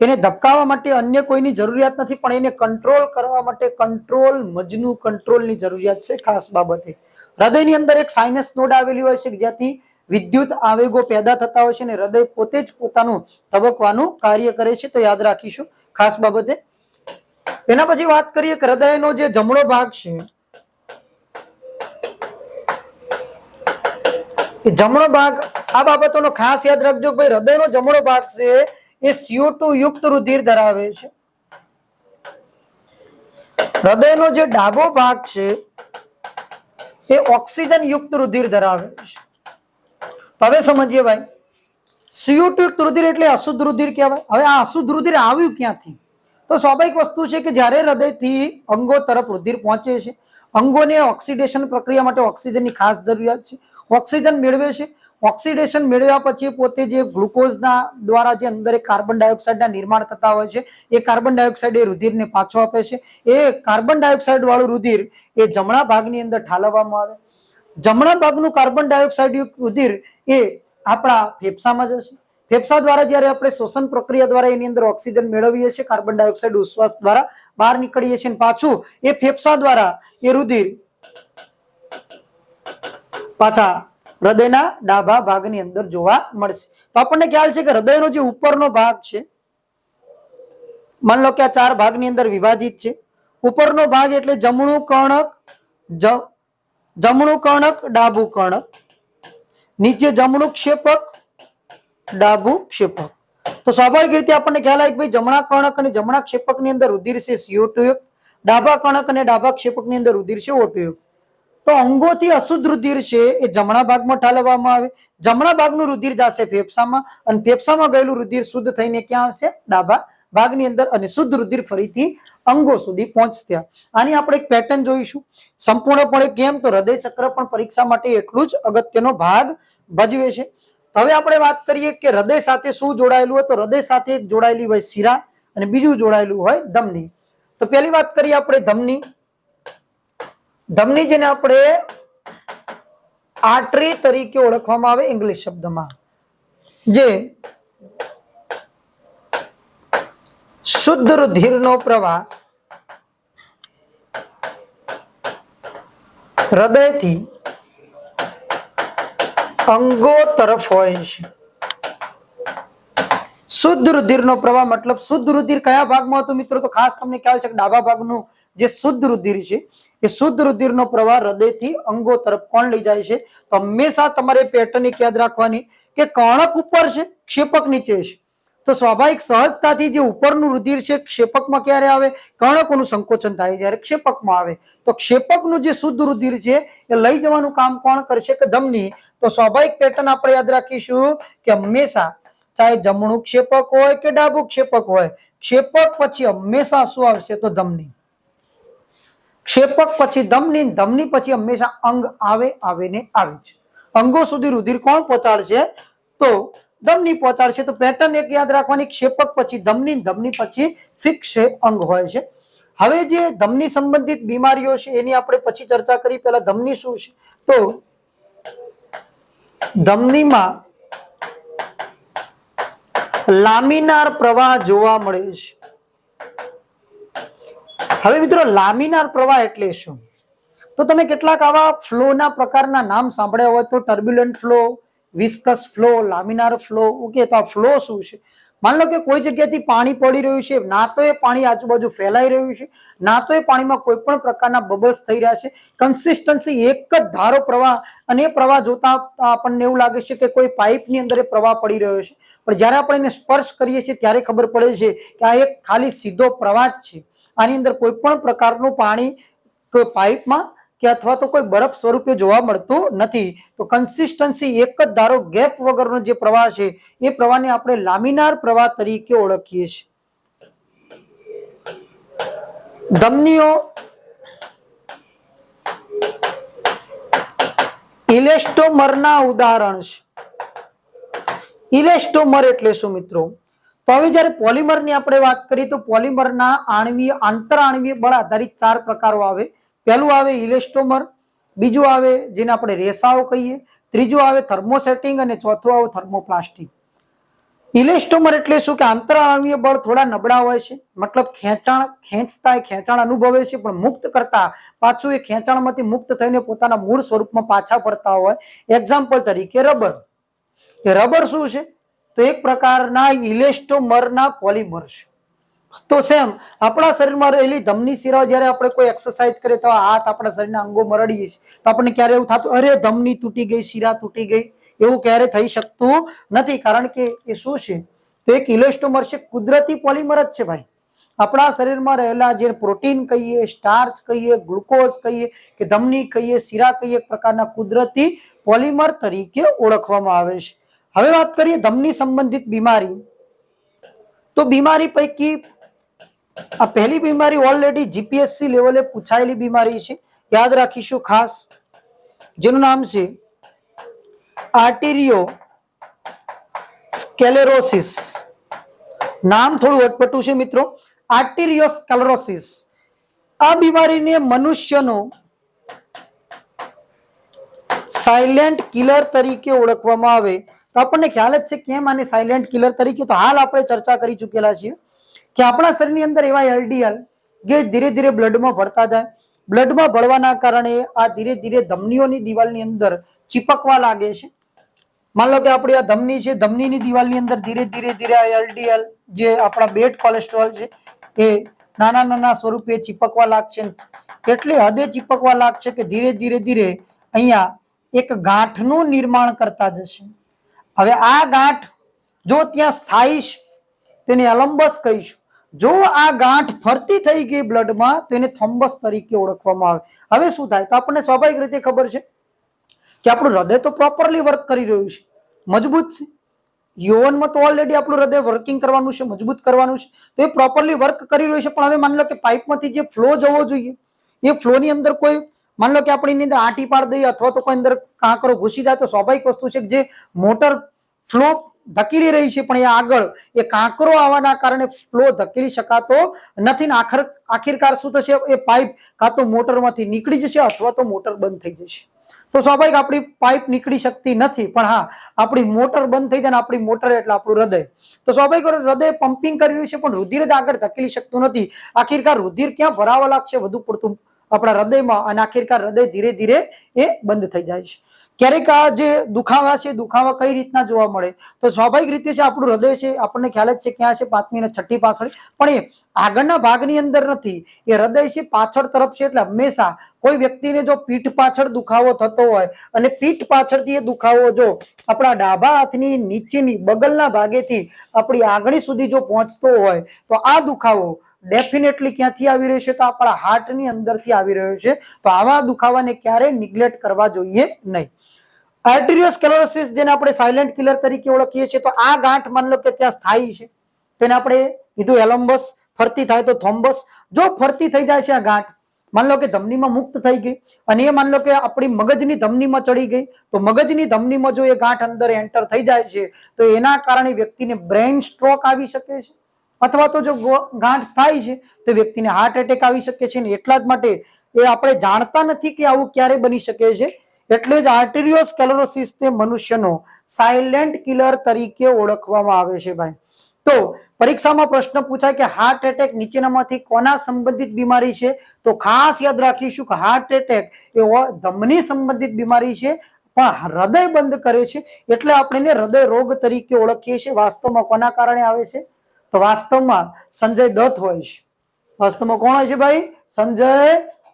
S1: એને ધબકાવવા માટે અન્ય કોઈની જરૂરિયાત નથી, પણ એને કંટ્રોલ કરવા માટે કંટ્રોલ મજનું કંટ્રોલની જરૂરિયાત છે. ખાસ બાબતે હૃદયની અંદર એક સાઇનસ નોડ આવેલી હોય છે જ્યાંથી વિદ્યુત આવેગો પેદા થતા હોય છે અને હૃદય પોતે જ પોતાનું ધબકવાનું કાર્ય કરે છે. તો યાદ રાખીશું ખાસ બાબતે. એના પછી વાત કરીએ કે હૃદયનો જે જમણો ભાગ છે એ જમણો ભાગ, આ બાબતોનો ખાસ યાદ રાખજો ભાઈ. હૃદયનો જમણો ભાગ છે એ CO2 યુક્ત રુધિર ધરાવે છે. હૃદયનો જે ડાબો ભાગ છે એ ઓક્સિજન યુક્ત રુધિર ધરાવે છે. હવે સમજીએ ભાઈ, CO2 યુક્ત રુધિર એટલે અશુદ્ધ રુધિર કહેવાય. હવે આ અશુદ્ધ રુધિર આવ્યું ક્યાંથી? તો સ્વાભાવિક વસ્તુ છે કે જ્યારે હૃદયથી અંગો તરફ રુધિર પહોંચે છે, અંગોને ઓક્સિડેશન પ્રક્રિયા માટે ઓક્સિજનની ખાસ જરૂરિયાત છે. ઓક્સિજન મેળવે છે. ઓક્સિડેશન મેળવ્યા પછી પોતે જે ગ્લુકોઝના દ્વારા જે અંદર કાર્બન ડાયોક્સાઇડના નિર્માણ થતા હોય છે, એ કાર્બન ડાયોક્સાઇડ એ રુધિરને પાછો આપે છે. એ કાર્બન ડાયોક્સાઇડ વાળું રુધિર એ જમણા ભાગની અંદર ઠાલવવામાં આવે. જમણા ભાગનું કાર્બન ડાયોક્સાઇડ યુક્ત રુધિર એ આપણા ફેફસામાં જશે. ફેફસા દ્વારા જ્યારે આપણે શ્વસન પ્રક્રિયા દ્વારા એની અંદર ઓક્સિજન મેળવીએ છીએ, કાર્બન ડાયોક્સાઇડ ઉચ્છ્વાસ દ્વારા બહાર નીકળીએ છીએ, પાછું એ ફેફસા દ્વારા એ રુધિર પાછા હૃદયના ડાબા ભાગની અંદર જોવા મળશે. તો આપણને ખ્યાલ છે કે હૃદયનો જે ઉપરનો ભાગ છે, માની લો કે આ 4 ભાગની અંદર વિભાજિત છે. ઉપરનો ભાગ એટલે જમણું કર્ણક, ડાબું કર્ણક, નીચે જમણું ક્ષેપક, ડાબું ક્ષેપક. તો સ્વાભાવિક રીતે આપણને ખ્યાલ આવે કે ભાઈ જમણા કર્ણક અને જમણા ક્ષેપકની અંદર રુધિર છે CO2 યુક્ત, ડાબા કર્ણક અને ડાબા ક્ષેપકની અંદર રુધિર છે O2 યુક્ત. તો અંગોથી અશુદ્ધ રુધિર છે એ જમણા ભાગમાં ઠાલવવામાં આવે. જમણા ભાગનું રુધિર જશે ફેફસામાં અને ફેફસામાં ગયેલું રુધિર શુદ્ધ થઈને ક્યાં આવશે? ડાબા ભાગની અંદર, અને શુદ્ધ રુધિર ફરીથી અંગો સુધી પહોંચશે. આની આપણે એક પેટર્ન જોઈશું સંપૂર્ણપણે. કેમ? તો હૃદય ચક્ર પણ પરીક્ષા માટે એટલું જ અગત્યનો ભાગ ભજવે છે. હવે આપણે વાત કરીએ કે હૃદય સાથે શું જોડાયેલું હોય. તો હૃદય સાથે એક જોડાયેલી હોય શિરા અને બીજું જોડાયેલું હોય ધમની. તો પહેલી વાત કરીએ આપણે ધમની. ધમની જેને આપણે આર્ટરી તરીકે ઓળખવામાં આવે ઇંગ્લિશ શબ્દમાં, જે શુદ્ધ રુધિરનો પ્રવાહ હૃદયથી અંગો તરફ હોય છે। શુદ્ધ રુધિરનો પ્રવાહ મતલબ શુદ્ધ રુધિર કયા ભાગમાં હતું મિત્રો? તો ખાસ તમને ખ્યાલ છે કે ડાબા ભાગનું જે શુદ્ધ રુધિર છે એ શુદ્ધ રુધિરનો પ્રવાહ હૃદયથી અંગો તરફ કોણ લઈ જાય છે? તો હંમેશા તમારે પેટર્ન એક યાદ રાખવાની કે કર્ણક ઉપર છે, ક્ષેપક નીચે છે। તો સ્વાભાવિક સહજતાથી જે ઉપરનું રુધિર છે ક્ષેપકમાં ક્યારે આવે? કર્ણકોનું સંકોચન થાય જ્યારે ક્ષેપકમાં આવે। તો ક્ષેપકનું જે શુદ્ધ રુધિર છે એ લઈ જવાનું કામ કોણ કરશે? કે ધમની। તો સ્વાભાવિક પેટર્ન આપણે યાદ રાખીશું કે હંમેશા ચાહે જમણું ક્ષેપક હોય કે ડાબું ક્ષેપક હોય, ક્ષેપક પછી હંમેશા શું આવશે? તો ધમની। ક્ષેપક પછી ધમની, ધમની પછી હંમેશા અંગ આવે ને આવે છે। અંગો સુધી રુધિર કોણ પહોંચાડશે? તો ધમની પહોંચાડશે। તો પેટર્ન એક યાદ રાખવાની, ક્ષેપક પછી ધમની, ધમની પછી ફિક્સ અંગ હોય છે। હવે જે ધમની સંબંધિત બીમારીઓ છે એની આપણે પછી ચર્ચા કરી। પહેલા ધમની શું છે? તો ધમનીમાં લામિનાર પ્રવાહ જોવા મળે છે। હવે મિત્રો લામિનાર પ્રવાહ એટલે શું? તો તમે કેટલાક આવા ફ્લોના પ્રકારના નામ સાંભળ્યા હોય તો turbulent flow, viscous flow, laminar flow. Okay, તો આ ફ્લો શું છે? માન લો કે કોઈ જગ્યાથી પાણી પડી રહ્યું છે, ના તો એ પાણી આજુબાજુ ફેલાઈ રહ્યું છે, ના તો એ પાણીમાં કોઈ પણ પ્રકારના બબલ્સ થઈ રહ્યા છે, કન્સિસ્ટન્સી એક જ ધારો પ્રવાહ, અને એ પ્રવાહ જોતા આપણને એવું લાગે છે કે કોઈ પાઇપની અંદર એ પ્રવાહ પડી રહ્યો છે, પણ જ્યારે આપણે એને સ્પર્શ કરીએ છીએ ત્યારે ખબર પડે છે કે આ એક ખાલી સીધો પ્રવાહ જ છે। આની અંદર કોઈ પણ પ્રકારનું પાણી કોઈ પાઇપમાં કે અથવા તો કોઈ બરફ સ્વરૂપે જોવા મળતું નથી। તો કન્સિસ્ટન્સી એક જ ધારો ગેપ વગરનો જે પ્રવાહ છે એ પ્રવાહને આપણે લામિનાર પ્રવાહ તરીકે ઓળખીએ છીએ। ધમનીઓ ઇલેસ્ટોમરના ઉદાહરણ છે। ઇલેસ્ટોમર એટલે શું મિત્રો? તો હવે જ્યારે પોલિમરની આપણે વાત કરીએ તો પોલિમરના આણ્વીય આંતર આણ્વીય બળ આધારિત 4 પ્રકારો આવે। પહેલું આવે ઇલેસ્ટોમર, બીજું આવે જેને આપણે રેસાઓ કહીએ, ત્રીજું આવે થર્મોસેટિંગ અને ચોથું આવે થર્મોપ્લાસ્ટિક। ઇલેસ્ટોમર એટલે શું? કે આંતર આણ્વીય બળ થોડા નબળા હોય છે, મતલબ ખેંચાણ અનુભવે છે, પણ મુક્ત કરતા પાછું એ ખેંચાણમાંથી મુક્ત થઈને પોતાના મૂળ સ્વરૂપમાં પાછા ફરતા હોય। એક્ઝામ્પલ તરીકે રબર। એ રબર શું છે? તો એક પ્રકારના ઇલેસ્ટોમરના પોલિમર છે। તો સેમ આપણા શરીરમાં રહેલી ધમની શિરાઓ જ્યારે આપણે કોઈ એક્સરસાઇઝ કરીએ તો હાથ આપણા શરીરના અંગો મરડીએ છીએ તો આપણને ક્યારે એવું થતું અરે ધમની તૂટી ગઈ, શિરા તૂટી ગઈ? એવું ક્યારે થઈ શકતું નથી, કારણ કે એ શું છે? તો એક ઇલેસ્ટોમર છે, કુદરતી પોલિમર જ છે ભાઈ। આપણા શરીરમાં રહેલા જે પ્રોટીન કહીએ, સ્ટાર્ચ કહીએ, ગ્લુકોઝ કહીએ કે ધમની કહીએ, શિરા કહીએ, એક પ્રકારના કુદરતી પોલિમર તરીકે ઓળખવામાં આવે છે। હવે વાત કરીએ ધમની સંબંધિત બીમારી। તો બીમારી પૈકી આ પહેલી બીમારી ઓલરેડી જીપીએસસી લેવલે પૂછાયેલી બીમારી છે, યાદ રાખીશું ખાસ, જેનું નામ છે આર્ટેરિયો સ્ક્લેરોસિસ। નામ થોડું અટપટું છે મિત્રો, આર્ટેરિયો સ્ક્લેરોસિસ। આ બીમારીને મનુષ્યનો સાયલેન્ટ કિલર તરીકે ઓળખવામાં આવે। તો આપણને ખ્યાલ જ છે કેમ આને સાયલેન્ટ કિલર તરીકે, તો હાલ આપણે ચર્ચા કરી ચૂકેલા છીએ કે આપણા શરીરની અંદર એવા એલડીએલ જે ધીરે ધીરે બ્લડમાં ભળતા જાય, બ્લડમાં ભળવાના કારણે આ ધીરે ધીરે ધમનીઓની દિવાલની અંદર ચીપકવા લાગે છે। માન લો કે આપણી આ ધમની છે, ધમનીની દિવાલની અંદર ધીરે ધીરે આ એલડીએલ જે આપણા બેડ કોલેસ્ટ્રોલ છે એ નાના નાના સ્વરૂપે ચીપકવા લાગશે, કેટલી હદે ચીપકવા લાગશે કે ધીરે ધીરે અહીંયા એક ગાંઠનું નિર્માણ કરતા જશે। હવે આ ગાંઠ જો ત્યાં સ્થાયી છે તેને એલમ્બસ કહીશું, જો આ ગાંઠ ફરતી થઈ ગઈ બ્લડમાં તો એને થ્રોમ્બસ તરીકે ઓળખવામાં આવે। હવે શું થાય? તો આપણને સ્વાભાવિક રીતે ખબર છે કે આપણું હૃદય તો પ્રોપરલી વર્ક કરી રહ્યું છે, મજબૂત છે। યૌવનમાં તો ઓલરેડી આપણું હૃદય વર્કિંગ કરવાનું છે, મજબૂત કરવાનું છે, તો એ પ્રોપરલી વર્ક કરી રહ્યું છે। પણ હવે માની લો કે પાઇપમાંથી જે ફ્લો જવો જોઈએ એ ફ્લોની અંદર કોઈ માન લો કે આપણે એની અંદર આંટી પાડી દઈએ અથવા તો કોઈ અંદર કાંકરો ઘૂસી જાય તો સ્વાભાવિક વસ્તુ છે કે જે મોટર ફ્લો ધકેલી રહી છે પણ એ આગળ એ કાંકરો આવવાના કારણે ફ્લો ધકેલી શકાતો નથી ને આખિરકાર શું થશે? એ પાઇપ કાં તો મોટરમાંથી નીકળી જશે અથવા તો મોટર બંધ થઈ જશે। તો સ્વાભાવિક આપણી પાઇપ નીકળી શકતી નથી, પણ હા આપણી મોટર બંધ થઈ જાય ને આપણી મોટર એટલે આપણું હૃદય, તો સ્વાભાવિક હૃદય પમ્પિંગ કરી રહ્યું છે પણ રુધિર જ આગળ ધકેલી શકતું નથી। આખિરકાર રુધિર ક્યાં ભરાવા લાગશે? વધુ પડતું આપણા હૃદયમાં અને આખિરકાર હૃદય ધીરે ધીરે એ બંધ થઈ જાય છે. ક્યારેક આ જે દુખાવા છે, દુખાવા કઈ રીતના જોવા મળે? તો સ્વાભાવિક રીતે છે આપણું હૃદય છે, આપણને ખ્યાલ જ છે ક્યાં છે, 5મી અને 6ઠી પાછળ, પણ એ આગળના ભાગની અંદર નથી. એ હૃદય છે પાછળ તરફ છે. એટલે હંમેશા કોઈ વ્યક્તિને જો પીઠ પાછળ દુખાવો થતો હોય અને પીઠ પાછળથી એ દુખાવો જો આપણા ડાબા હાથની નીચેની બગલના ભાગેથી આપણી આંગળી સુધી જો પહોંચતો હોય તો આ દુખાવો ડેફિનેટલી ક્યાંથી આવી રહ્યો છે? તો આપણા હાર્ટની અંદરથી આવી રહ્યો છે. તો આવા દુખાવાને ક્યારેય નિગ્લેક્ટ કરવા જોઈએ નહીં. આર્ટેરિયોસ્ક્લેરોસિસ જેને આપણે સાયલેન્ટ કિલર તરીકે ઓળખીએ છીએ, તો આ ગાંઠ માન લો કે ત્યાં સ્થાયી છે, તેને આપણે કીધું એલમ્બસ, ફરતી થાય તો થોમ્બસ. જો ફરતી થઈ જાય છે આ ગાંઠ, માન લો કે ધમનીમાં મુક્ત થઈ ગઈ અને એ માન લો કે આપણી મગજની ધમનીમાં ચડી ગઈ, તો મગજની ધમનીમાં જો એ ગાંઠ અંદર એન્ટર થઈ જાય છે તો એના કારણે વ્યક્તિને બ્રેઇન સ્ટ્રોક આવી શકે છે, અથવા તો જો ગાંઠ થાય છે તો વ્યક્તિને હાર્ટ એટેક આવી શકે છે. ને એટલા જ માટે એ આપણે જાણતા નથી કે આવું ક્યારે બની શકે છે. એટલે જ આર્ટેરિયોસ્ક્લેરોસિસ તે મનુષ્યનો સાયલેન્ટ કિલર તરીકે ઓળખવામાં આવે છે ભાઈ. તો પરીક્ષામાં પ્રશ્ન પૂછાય કે હાર્ટ એટેક નીચેનામાંથી કોના સંબંધિત બીમારી છે? તો ખાસ યાદ રાખીશું કે હાર્ટ એટેક એ ધમની સંબંધિત બીમારી છે, પણ હૃદય બંધ કરે છે એટલે આપણે એને હૃદય રોગ તરીકે ઓળખીએ છીએ. વાસ્તવમાં કોના કારણે આવે છે? તો વાસ્તવમાં સંજય દત્ત હોય છે. વાસ્તવમાં કોણ હોય છે ભાઈ? સંજય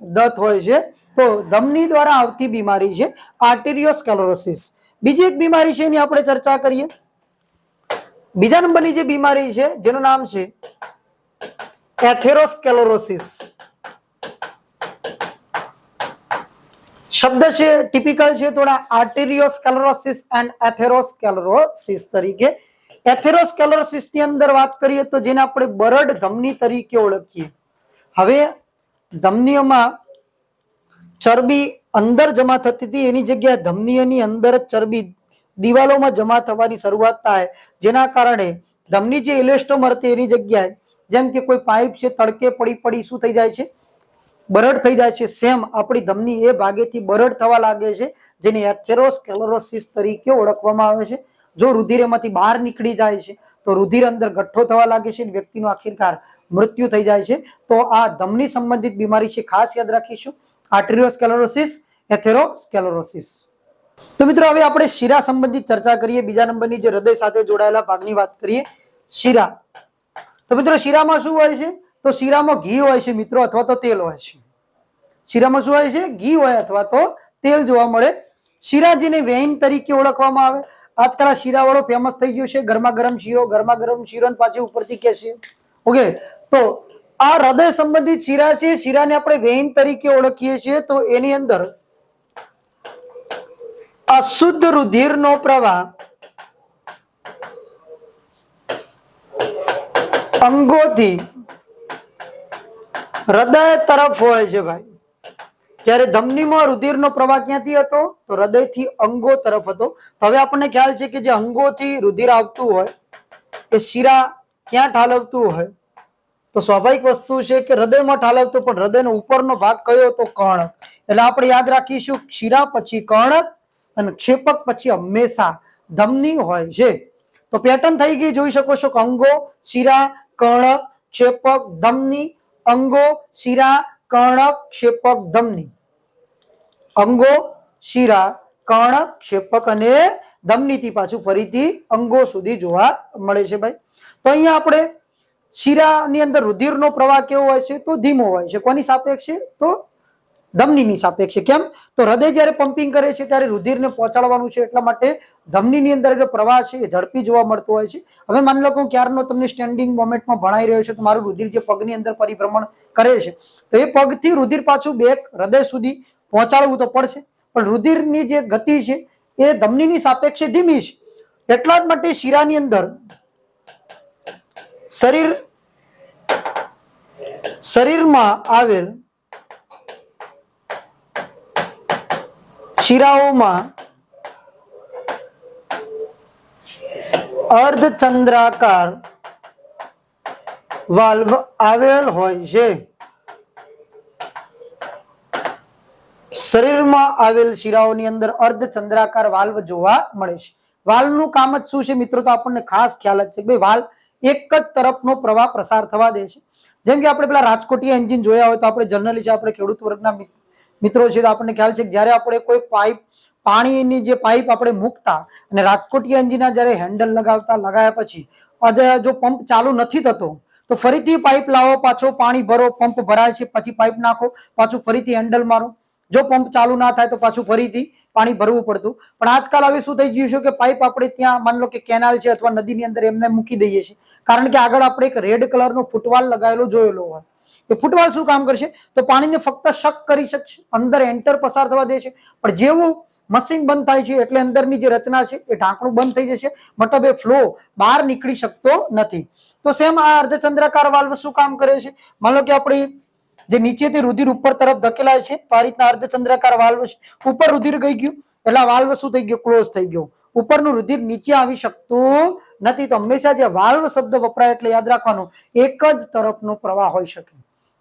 S1: દત્ત હોય છે. તો ધમની દ્વારા આવતી બીમારી છે આર્ટેરિયોસ્ક્લેરોસિસ. બીજી એક બીમારી છે એની આપણે ચર્ચા કરીએ. બીજા નંબરની જે બીમારી છે જેનું નામ છે એથેરોસ્ક્લેરોસિસ. શબ્દ છે ટિપિકલ છે થોડા, આર્ટેરિયોસ્ક્લેરોસિસ એન્ડ એથેરોસ્ક્લેરોસિસ તરીકે. એથેરોસ્ક્લેરોસિસ ની અંદર વાત કરીએ તો જેને આપણે બરડ ધમની તરીકે ઓળખીએ. હવે ધમનીઓમાં ચરબી અંદર જમા થતી હતી, એની જગ્યાએ ધમનીઓની અંદર જ ચરબી દિવાલોમાં જમા થવાની શરૂઆત થાય, જેના કારણે ધમની જે ઇલેસ્ટોમર હતી એની જગ્યાએ જેમ કે કોઈ પાઇપ છે તડકે પડી પડી શું થઈ જાય છે? બરડ થઈ જાય છે. સેમ આપણી ધમની એ ભાગેથી બરડ થવા લાગે છે, જેને એથેરોસ્ક્લેરોસિસ તરીકે ઓળખવામાં આવે છે. જો રુધિર એમાંથી બહાર નીકળી જાય છે તો રુધિર અંદર ગઠ્ઠો થવા લાગે છે, વ્યક્તિનો આખિરકાર મૃત્યુ થઈ જાય છે. તો આ ધમની સંબંધિત બીમારી છે, ખાસ યાદ રાખીશું. આર્ટેરિયોસ્ક્લેરોસિસ, એથેરોસ્ક્લેરોસિસ. તો મિત્રો હવે આપણે શિરા સંબંધિત ચર્ચા કરીએ. બીજા નંબરની જે હૃદય સાથે જોડાયેલા ભાગની વાત કરીએ, શિરા. તો મિત્રો શિરામાં શું હોય છે? તો શિરામાં ઘી હોય છે મિત્રો, અથવા તો તેલ હોય છે. શિરામાં શું હોય છે? ઘી હોય અથવા તો તેલ જોવા મળે. શિરા જેને વેઈન તરીકે ઓળખવામાં આવે. આજકાલ આ શિરા વાળો ફેમસ થઈ ગયો છે, ગરમા ગરમ શીરો, ગરમા ગરમ શીરો પાછી ઉપરથી કે છે. ઓકે, તો આ હૃદય સંબંધિત શિરા છે. શિરાને આપણે વેઈન તરીકે ઓળખીએ છીએ. તો એની અંદર અશુદ્ધ રુધિરનો પ્રવાહ અંગોથી હૃદય તરફ હોય છે ભાઈ. જ્યારે ધમનીમાં રુધિરનો પ્રવાહ ક્યાંથી હતો? તો હૃદયથી અંગો તરફ હતો. તો હવે આપણને ખ્યાલ છે કે જે અંગોથી રુધિર આવતું હોય એ શિરા ક્યાં ઠાલવતું હોય? તો સ્વાભાવિક વસ્તુ છે કે હૃદયમાં ઠાલવતું, પણ હૃદયનો ઉપરનો ભાગ કયો? તો કર્ણક. એટલે આપણે યાદ રાખીશું શિરા પછી કર્ણક અને ક્ષેપક પછી હંમેશા ધમની હોય છે. તો પેટર્ન થઈ ગઈ, જોઈ શકો છો કે અંગો, શિરા, કર્ણક, ક્ષેપક, ધમની. અંગો, શિરા, કર્ણક, ક્ષેપક, ધમની. અંગો, શિરા, કર્ણક, ક્ષેપક અને ધમનીથી પાછું ફરીથી અંગો સુધી જોવા મળે છે ભાઈ. તો અહીંયા આપણે શિરાની અંદર રુધિરનો પ્રવાહ કેવો હોય છે? તો ધીમો હોય છે. કોની સાપેક્ષે? તો ધમનીની સાપેક્ષે. કેમ? તો હૃદય જ્યારે પમ્પિંગ કરે છે ત્યારે રુધિરને પહોંચાડવાનું છે, એટલા માટે ધમનીની અંદર જે પ્રવાહ છે એ ઝડપી જોવા મળતો હોય છે. હવે માની લો કે હું ક્યારનો તમને સ્ટેન્ડિંગ મોમેન્ટમાં ભણાઈ રહ્યો છું, તો મારું રુધિર જે પગની અંદર પરિભ્રમણ કરે છે, તો એ પગથી રુધિર પાછું બેક હૃદય સુધી પહોંચાડવું તો પડશે, પણ રુધિરની જે ગતિ છે એ ધમનીની સાપેક્ષે ધીમી છે. એટલા જ માટે શિરાની અંદર શરીરમાં આવેલ શિરાઓમાં અર્ધચંદ્રાકાર વાલ્વ આવેલ હોય છે. શરીરમાં આવેલ શિરાઓની અંદર અર્ધચંદ્રાકાર વાલ્વ જોવા મળે છે. વાલ્વનું કામ જ શું છે મિત્રો? તો આપણને ખાસ ખ્યાલ જ છે કે ભાઈ વાલ્વ એક જ તરફનો પ્રવાહ પ્રસાર થવા દે છે. જેમ કે આપણે પેલા રાજકોટિયા એન્જિન જોયા હોય તો આપણે જનરલી છે, આપણે ખેડૂત વર્ગના મિત્રો છે તો આપણને ખ્યાલ છે કે જ્યારે આપણે કોઈ પાઇપ, પાણીની જે પાઇપ આપણે મૂકતા અને રાજકોટિયા એન્જિનના જ્યારે હેન્ડલ લગાવ્યા પછી જો પંપ ચાલુ નથી થતો તો ફરીથી પાઇપ લાવો, પાછો પાણી ભરો, પંપ ભરાય છે, પછી પાઇપ નાખો, પાછું ફરીથી હેન્ડલ મારો. જો પંપ ચાલુ ના થાય તો પાછું ફરીથી પાણી ભરવું પડતું. પણ આજકાલ હવે શું થઈ ગયું છે કે પાઇપ આપણે ત્યાં માની લો કે કેનાલ છે અથવા નદીની અંદર એમને મૂકી દઈએ છીએ, કારણ કે આગળ આપણે એક રેડ કલરનો ફૂટવાલ લગાવેલો જોયેલો હોય. એ ફૂટવાલ શું કામ કરશે તો પાણીને ફક્ત શક કરી શકશે, અંદર એન્ટર પસાર થવા દે છે. પણ જેવું મશીન બંધ થાય છે એટલે અંદરની જે રચના છે એ ઢાંકણું બંધ થઈ જશે, મતલબ એ ફ્લો બહાર નીકળી શકતો નથી. તો સેમ આ અર્ધચંદ્રાકાર વાલ્વ શું કામ કરે છે? માનો કે આપણી જે નીચેથી રુધિર ઉપર તરફ ધકેલાય છે તો આ રીતના અર્ધચંદ્રાકાર વાલ્વ છે, ઉપર રુધિર ગઈ ગયું એટલે વાલ્વ શું થઈ ગયો? ક્લોઝ થઈ ગયો. ઉપરનું રુધિર નીચે આવી શકતું નથી. તો હંમેશા જે વાલ્વ શબ્દ વપરાય એટલે યાદ રાખવાનું, એક જ તરફનો પ્રવાહ હોઈ શકે,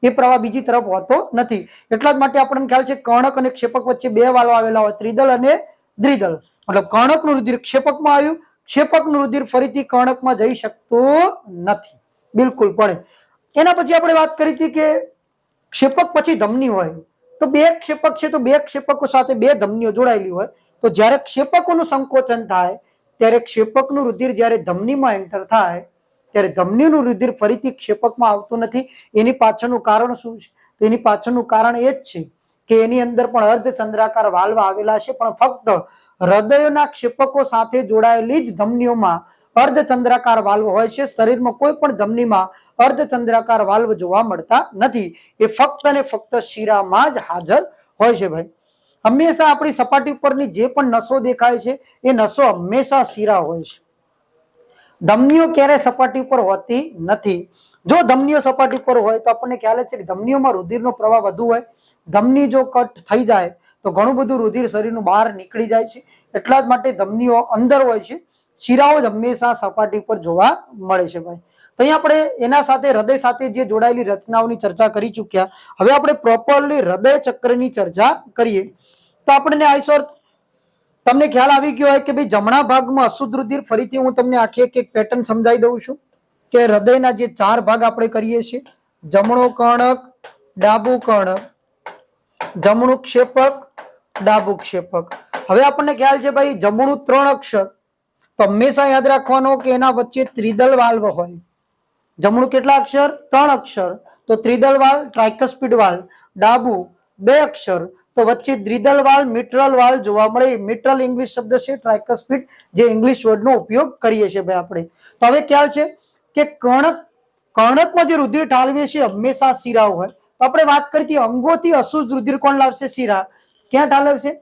S1: એ પ્રવાહ બીજી તરફ હોતો નથી. એટલા જ માટે આપણને ખ્યાલ છે કર્ણક અને ક્ષેપક વચ્ચે બે વાલ્વ આવેલા હોય, ત્રિદલ અને દ્વિદલ. મતલબ કર્ણકનું રુધિર ક્ષેપકમાં આવ્યું, ક્ષેપકનું રુધિર ફરીથી કર્ણકમાં જઈ શકતું નથી બિલકુલ પણ. એના પછી આપણે વાત કરી હતી કે ક્ષેપક પછી ધમની હોય તો બે ક્ષેપક છે તો બે ક્ષેપકો સાથે બે ધમનીઓ જોડાયેલી હોય. તો જ્યારે ક્ષેપકોનું સંકોચન થાય ત્યારે ક્ષેપકનું રુધિર જ્યારે ધમનીમાં એન્ટર થાય ત્યારે ધમનીનું રુધિર ફરીથી ક્ષેપકમાં આવતું નથી. એની પાછળનું કારણ શું છે? તો એની પાછળનું કારણ એ જ છે કે એની અંદર પણ અર્ધચંદ્રાકાર વાલ્વ આવેલા છે, પણ ફક્ત હૃદયના ક્ષેપકો સાથે જોડાયેલી જ ધમનીઓમાં અર્ધચંદ્રાકાર વાલ્વ હોય છે. શરીરમાં કોઈ પણ ધમનીમાં અર્ધચંદ્રાકાર વાલ્વ જોવા મળતા નથી. એ ફક્ત ને ફક્ત શિરામાં જ હાજર હોય છે ભાઈ. હંમેશા આપણી સપાટી ઉપરની જે પણ નસો દેખાય છે એ નસો હંમેશા શિરા હોય છે. ધમનીઓ ક્યારે સપાટી ઉપર હોતી નથી. જો ધમનીઓ સપાટી પર હોય તો આપણને ખ્યાલ છે કે ધમનીઓમાં રુધિરનો પ્રવાહ વધુ હોય. ધમની જો કટ થઈ જાય તો ઘણું બધું રુધિર શરીરનું બહાર નીકળી જાય છે. એટલા જ માટે ધમનીઓ અંદર હોય છે, શિરાઓ જ હંમેશા સપાટી પર જોવા મળે છે ભાઈ. તો અહીં આપણે એના સાથે હૃદય સાથે જે જોડાયેલી રચનાઓની ચર્ચા કરી ચૂક્યા. હવે આપણે પ્રોપરલી હૃદય ચક્રની ચર્ચા કરીએ. તો આપણને આઈસોર તમને ખ્યાલ આવી ગયો હોય કે ભાઈ જમણા ભાગમાં અશુદ્ધ રુધિર, ફરીથી હું તમને આખી એક પેટર્ન સમજાવી દઉં છું કે હૃદયના જે 4 ભાગ આપણે કરીએ છીએ, જમણો કર્ણક, ડાબુ કર્ણક, જમણું ક્ષેપક, ડાબુ ક્ષેપક. હવે આપણને ખ્યાલ છે ભાઈ જમણું 3 અક્ષર, તો હંમેશા યાદ રાખવાનો કે એના વચ્ચે ત્રિદલ વાલ્વ હોય. જમણું કેટલા અક્ષર? 3 અક્ષર, તો ત્રિદલ વાલ્વ, ટ્રાઇકસ્પિડ વાલ્વ. ડાબુ 2 અક્ષર, તો વચ્ચે દ્વિદલ વાલ્વ, મિટ્રલ વાલ્વ જોવા મળે. મિટ્રલ ઇંગ્લિશ શબ્દ છે, ટ્રાઇકસ્પિડ જે ઇંગ્લિશ વર્ડનો ઉપયોગ કરીએ છીએ ભાઈ આપણે. તો હવે ખ્યાલ છે કે કર્ણકમાં જે રુધિર ઠાલવે છે હંમેશા શિરા હોય. તો આપણે વાત કરી હતી અંગોથી અશુદ્ધ રુધિર કોણ લાવશે? શિરા. ક્યાં ઠાલવશે?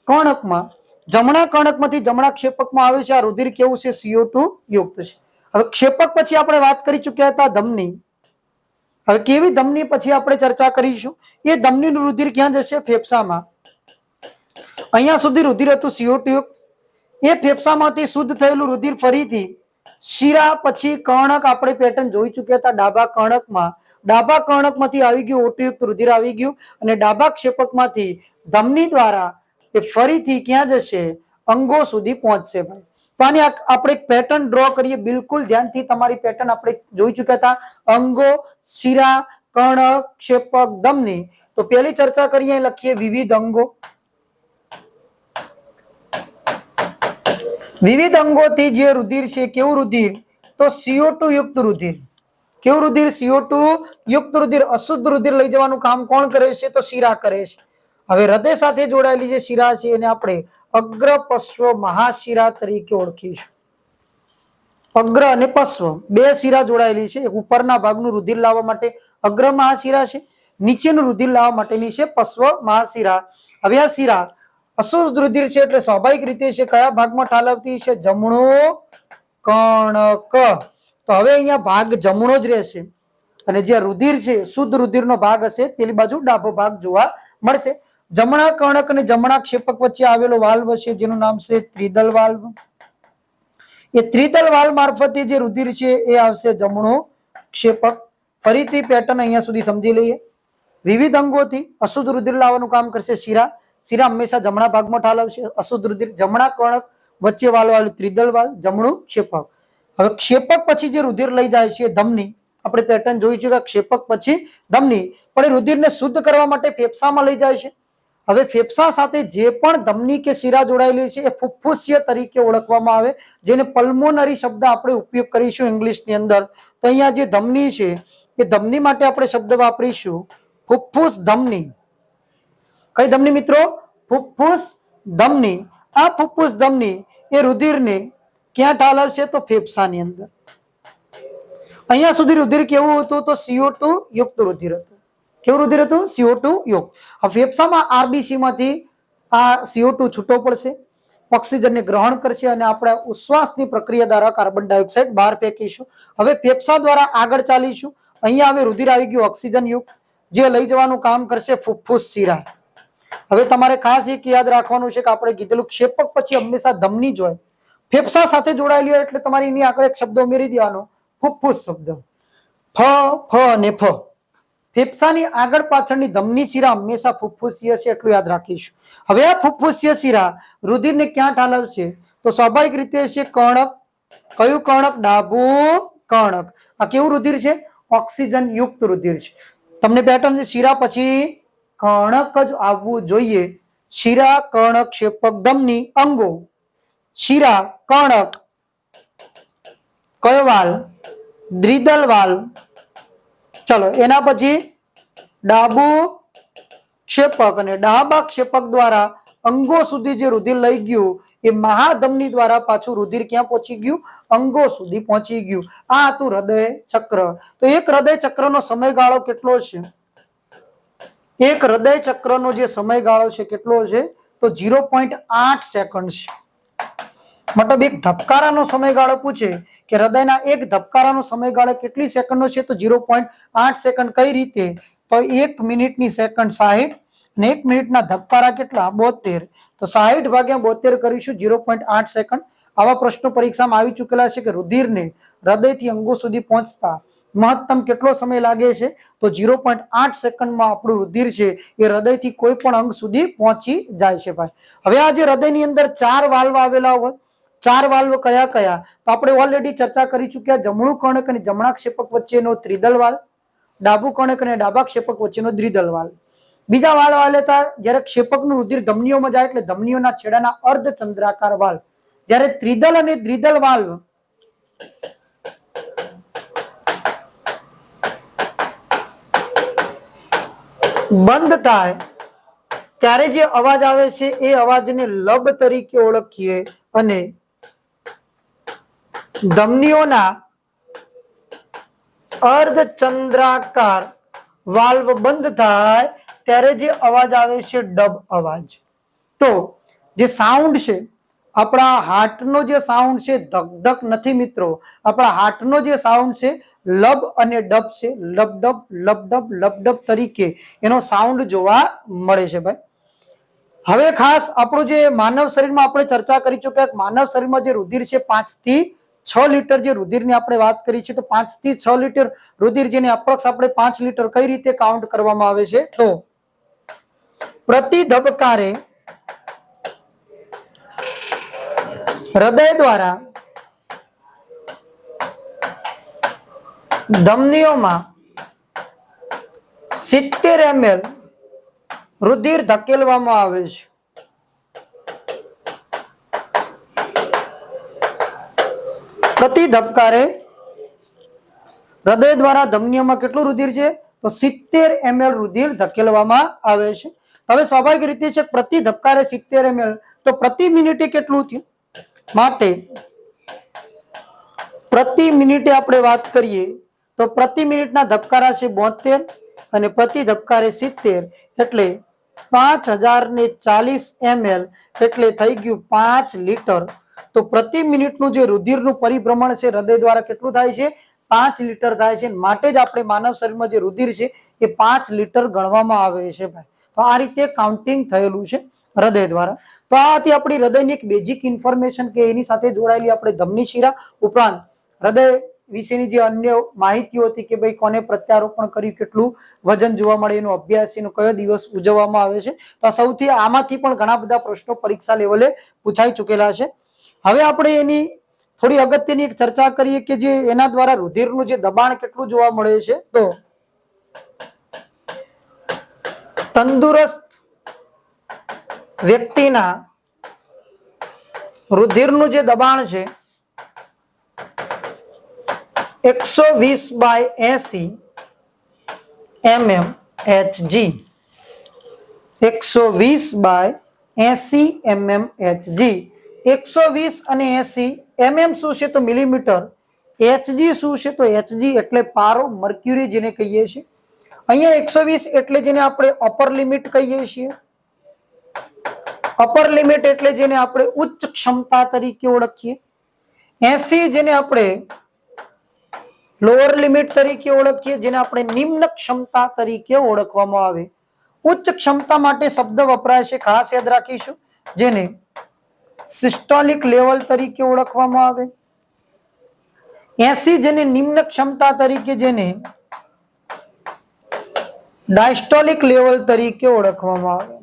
S1: કર્ણકમાં. જમણા કર્ણકમાંથી જમણા ક્ષેપકમાં આવે છે. આ રુધિર કેવું છે? CO2 યુક્ત છે. હવે ક્ષેપક પછી આપણે વાત કરી ચૂક્યા હતા ધમની. હવે કેવી ધમની પછી આપણે ચર્ચા કરીશું. એ ધમનીનું રુધિર ક્યાં જશે? ફેફસામાં. અહીંયા સુધી રુધિર હતું CO2 યુક્ત. એ ફેફસામાંથી શુદ્ધ થયેલું રુધિર ફરીથી શિરા પછી કર્ણક આપણે પેટર્ન જોઈ ચૂક્યા હતા. ડાબા કર્ણકમાં, ડાબા કર્ણકમાંથી આવી ગયું O2 યુક્ત રુધિર આવી ગયું અને ડાબા ક્ષેપકમાંથી ધમની દ્વારા એ ફરીથી ક્યાં જશે? અંગો સુધી પહોંચશે ભાઈ. તો આની આપણે એક પેટર્ન ડ્રો કરીએ. બિલકુલ ધ્યાનથી તમારી પેટર્ન આપણે જોઈ ચૂક્યા હતા. અંગો, શિરા, કર્ણક, ક્ષેપક, ધમની. તો પહેલી ચર્ચા કરીએ, લખીએ વિવિધ અંગો. વિવિધ અંગોથી જે રુધિર છે, કેવું રુધિર? તો CO2 યુક્ત રુધિર. કેવું રુધિર? CO2 યુક્ત રુધિર. અશુદ્ધ રુધિર લઈ જવાનું કામ કોણ કરે છે? તો શિરા કરે છે. હવે હૃદય સાથે જોડાયેલી જે શિરા છે એને આપણે અગ્ર પશ્વ મહાશિરા તરીકે ઓળખીશું. અગ્ર અને પશ્વ બે શિરા જોડાયેલી છે. ઉપરના ભાગનું રુધિર લાવવા માટે અગ્ર મહાશિરા છે, નીચેનું રુધિર લાવવા માટેની છે પશ્વ મહાશિરા. હવે આ શિરા અશુદ્ધ રુધિર છે એટલે સ્વાભાવિક રીતે છે કયા ભાગમાં ઠાલવતી છે? જમણો કર્ણક. તો હવે અહીંયા ભાગ જમણો જ રહેશે અને જે રુધિર છે શુદ્ધ રુધિરનો ભાગ હશે પેલી બાજુ ડાબો ભાગ જોવા મળશે. જમણા કર્ણક અને જમણા ક્ષેપક વચ્ચે આવેલો વાલ્વ છે જેનું નામ છે ત્રિદલ વાલ્વ. એ ત્રિદલ વાલ્વ મારફતે જે રુધિર છે એ આવશે જમણો ક્ષેપક. ફરીથી પેટર્ન અહીંયા સુધી સમજી લઈએ. વિવિધ અંગોથી અશુદ્ધ રુધિર લાવવાનું કામ કરશે શિરા. શિરા હંમેશા જમણા ભાગમાં ઠાલવશે અશુદ્ધ રુધિર. જમણા કર્ણક વચ્ચે વાલ્વ આવેલું ત્રિદલ વાલ્વ, જમણું ક્ષેપક. હવે ક્ષેપક પછી જે રુધિર લઈ જાય છે ધમની. આપણે પેટર્ન જોઈ છે કે ક્ષેપક પછી ધમની, પણ એ રુધિરને શુદ્ધ કરવા માટે ફેફસામાં લઈ જાય છે. હવે ફેફસા સાથે જે પણ ધમની કે શિરા જોડાયેલી છે એ ફુફ્ફુસીય તરીકે ઓળખવામાં આવે, જેને પલ્મોનરી શબ્દ આપણે ઉપયોગ કરીશું ઇંગ્લિશની અંદર. તો અહીંયા જે ધમની છે એ ધમની માટે આપણે શબ્દ વાપરીશું ફુફ્ફુસ ધમની. કઈ ધમની મિત્રો? ફુફ્ફુસ ધમની. આ ફુફ્ફુસ ધમની એ રુધિરને ક્યાં ઠાલવશે? તો ફેફસાની અંદર. અહીંયા સુધી રુધિર કેવું હતું? તો CO2 યુક્ત રુધિર હતું. કેવું રુધિર હતું? CO2 યુક્ત. હવે ફેફસામાં આરબીસી માંથી આ CO2 છૂટો પડશે, ઓક્સિજનને ગ્રહણ કરશે અને આપણે ઉશ્વાસની પ્રક્રિયા દ્વારા કાર્બન ડાયોક્સાઇડ બહાર ફેંકીશું. હવે ફેફસા દ્વારા આગળ ચાલીશું. અહીંયા હવે રુધિર આવી ગયું ઓક્સિજન યુક્ત, જે લઈ જવાનું કામ કરશે ફુફ્ફુસ શિરા. હવે તમારે ખાસ એક યાદ રાખવાનું છે કે આપણે કીધેલું ક્ષેપક પછી હંમેશા ધમની જ હોય, ફેફસા સાથે જોડાયેલી હોય, એટલે તમારે એની આગળ એક શબ્દ ઉમેરી દેવાનો, ફુફ્ફુસ શબ્દ. ફ અને ફ. ફેફસાની આગળ પાછળની ધમની શિરા હંમેશા ફુફ્ફુસીય છે, એટલું યાદ રાખીશું. હવે આ ફુફ્ફુસીય શિરા રુધિરને ક્યાં ઠાલવશે? તો સ્વાભાવિક રીતે છે કર્ણક. કયું કર્ણક? ડાબું કર્ણક. આ કેવું રુધિર છે? ઓક્સિજન યુક્ત રુધિર છે. તમને પેટર્ન છે, શિરા પછી કર્ણક જ આવવું જોઈએ. શિરા, કર્ણક, ક્ષેપક, ધમની, અંગો. શિરા, કર્ણક, કયો વાલ? દ્વિદલ વાલ. ચલો એના પછી ડાબુ ક્ષેપક, અને ડાબા ક્ષેપક દ્વારા અંગો સુધી જે રુધિર લઈ ગયું એ મહાધમની દ્વારા પાછું રુધિર ક્યાં પહોંચી ગયું? અંગો સુધી પહોંચી ગયું. આ હતું હૃદય ચક્ર. તો એક હૃદય ચક્રનો સમયગાળો કેટલો છે? એક હૃદય ચક્રનો જે સમયગાળો છે કેટલો છે? તો 0.8 સેકન્ડ છે. મતલબ એક ધબકારાનો સમયગાળો પૂછે કે હૃદયના એક ધબકારાનો સમયગાળો કેટલી સેકન્ડનો છે? તો 0.8 સેકન્ડ. કઈ રીતે? તો 1 મિનિટની સેકન્ડ 60 અને 1 મિનિટના ધબકારા કેટલા? 72. તો 60 ભાગ્યા 72 કરીશું, 0.8 સેકન્ડ. આવા પ્રશ્નો પરીક્ષામાં આવી ચૂકેલા છે કે રુધિરને હૃદયથી અંગો સુધી પહોંચતા મહત્તમ કેટલો સમય લાગે છે? તો 0.8 સેકન્ડમાં આપણું રુધિર છે એ હૃદયથી કોઈ પણ અંગ સુધી પહોંચી જાય છે ભાઈ. હવે આ જે હૃદયની અંદર 4 વાલ્વ આવેલા હોય, 4 વાલ્વ કયા કયા? તો આપણે ઓલરેડી ચર્ચા કરી ચૂક્યા. જમણું કર્ણક અને જમણા ક્ષેપક વચ્ચેનો ત્રિદલ વાલ્વ, ડાબુ કર્ણક અને ડાબા ક્ષેપક વચ્ચેનો દ્વિદલ વાલ્વ. બીજા વાલ્વ આલેતા જ્યારે ક્ષેપકનું રુધિર ધમનીઓમાં જાય એટલે ધમનીઓના છેડાના અર્ધચંદ્રાકાર વાલ્વ. જ્યારે ત્રિદલ અને દ્વિદલ વાલ્વ બંધ થાય ત્યારે જે અવાજ આવે છે એ અવાજને લબ તરીકે ઓળખીએ, અને ધમનીઓના અર્ધચંદ્રાકાર વાલ્વ બંધ થાય ત્યારે જે અવાજ આવે છે ડબ અવાજ. તો જે સાઉન્ડ છે આપણા હાર્ટનો જે સાઉન્ડ છે ધક ધક નથી મિત્રો, આપણા હાર્ટનો જે સાઉન્ડ છે લબ અને ડબ છે. લબડબ લબડબ લબડબ તરીકે એનો સાઉન્ડ જોવા મળે છે ભાઈ. હવે ખાસ આપણું જે માનવ શરીરમાં આપણે ચર્ચા કરી ચૂક્યા, માનવ શરીરમાં જે રુધિર છે 5 થી 6 લીટર જે રુધિરની આપણે વાત કરી છે, તો 5 થી 6 લીટર રુધિર, જેને અપ્રોક્સ આપણે 5 લીટર કઈ રીતે કાઉન્ટ કરવામાં આવે છે? તો પ્રતિ ધબકારે હૃદય દ્વારા ધમનીઓમાં 70 ml રુધિર ધકેલવામાં આવે છે. પ્રતિ ધબકારે હૃદય દ્વારા ધમનીઓમાં કેટલું રુધિર છે? તો 70 ml રુધિર ધકેલવામાં આવે છે. હવે સ્વાભાવિક રીતે છે પ્રતિ ધબકારે 70 ml, તો પ્રતિ મિનિટે કેટલું થયું? માટે પ્રતિ મિનિટે આપણે વાત કરીએ તો પ્રતિ મિનિટના ધબકારા છે 72 અને પ્રતિ ધબકારે 70, એટલે 5040 ml, એટલે થઈ ગયું 5 લીટર. તો પ્રતિ મિનિટનું જે રુધિરનું પરિભ્રમણ છે હૃદય દ્વારા કેટલું થાય છે? 5 લીટર થાય છે. માટે જ આપણે માનવ શરીરમાં જે રુધિર છે એ 5 લીટર ગણવામાં આવે છે ભાઈ. તો આ રીતે કાઉન્ટિંગ થયેલું છે હૃદય દ્વારા. તો આ હતી આપણી હૃદયની એક બેઝિક ઇન્ફોર્મેશન કે એની સાથે જોડાયેલી આપણે ધમની શિરા, ઉપરાંત હૃદય વિશેની જે અન્ય માહિતીઓ હતી કે ભાઈ કોને પ્રત્યારોપણ કર્યું, કેટલું વજન જોવા મળે, એનો અભ્યાસ, એનો કયો દિવસ ઉજવવામાં આવે છે. તો સૌથી આમાંથી પણ ઘણા બધા પ્રશ્નો પરીક્ષા લેવલે પૂછાઈ ચૂકેલા છે. હવે આપણે એની થોડી અગત્યની એક ચર્ચા કરીએ કે જે એના દ્વારા રુધિરનું જે દબાણ કેટલું જોવા મળે છે. તો તંદુરસ્ત વ્યક્તિના રુધિરનું જે દબાણ છે 120/80 mmHg. 120/80 mmHg. 120 અને 80 mm શું છે તો મિલીમીટર, Hg શું છે તો Hg એટલે પારો મર્ક્યુરી જેને કહીએ છીએ. અહીંયા 120 એટલે જેને આપણે અપર લિમિટ કહીએ છીએ. અપર લિમિટ એટલે જેને આપણે ઉચ્ચ ક્ષમતા તરીકે ઓળખીએ. 80 જેને આપણે લોઅર લિમિટ તરીકે ઓળખીએ, જેને આપણે નિમ્ન ક્ષમતા તરીકે ઓળખવામાં આવે. ઉચ્ચ ક્ષમતા માટે શબ્દ વપરાય છે, ખાસ યાદ રાખીશું, જેને સિસ્ટોલિક લેવલ તરીકે ઓળખવામાં આવે. 80 જેને નિમ્ન ક્ષમતા તરીકે, જેને ડાયસ્ટોલિક લેવલ તરીકે ઓળખવામાં આવે.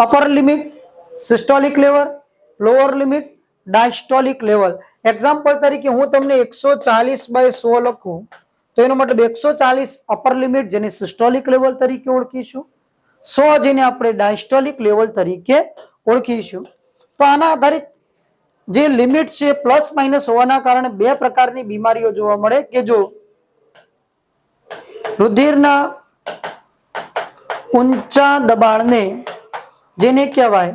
S1: Upper limit, systolic level, lower limit, diastolic level. Example તરીકે હું તમને 140/100 લખું તો એનો મતલબ 140 અપર લિમિટ જેને સિસ્ટોલિક લેવલ તરીકે ઓળખીશું, 100 જેને આપણે ડાયસ્ટોલિક લેવલ તરીકે ઓળખીશું. તો આના આધારિત જે લિમિટ છે પ્લસ માઇનસ હોવાના કારણે બે પ્રકારની બીમારીઓ જોવા મળે કે જો રુધિરના ઊંચા દબાણને જેને કહેવાય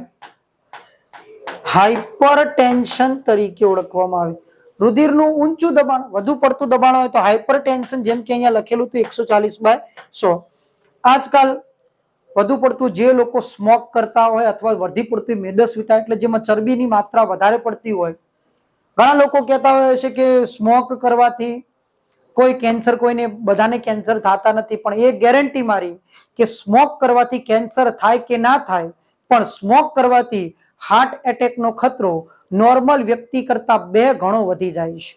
S1: હાઇપરટેન્શન તરીકે ઓળખવામાં આવે. રુધિરનું ઊંચું દબાણ, વધુ પડતું દબાણ હોય તો હાઇપરટેન્શન, જેમ કે અહીંયા લખેલું હતું 140/100. આજકાલ વધુ પડતું જે લોકો સ્મોક કરતા હોય અથવા વધુ પડતી મેદસ્વીતા એટલે જેમાં ચરબીની માત્રા વધારે પડતી હોય, ઘણા લોકો કહેતા હોય છે કે સ્મોક કરવાથી કોઈ કેન્સર, કોઈને બધાને કેન્સર થતા નથી, પણ એ ગેરંટી મારી કે સ્મોક કરવાથી કેન્સર થાય કે ના થાય, પણ સ્મોક કરવાથી હાર્ટ એટેકનો ખતરો નોર્મલ વ્યક્તિ કરતા 2 ગણો વધી જાય છે.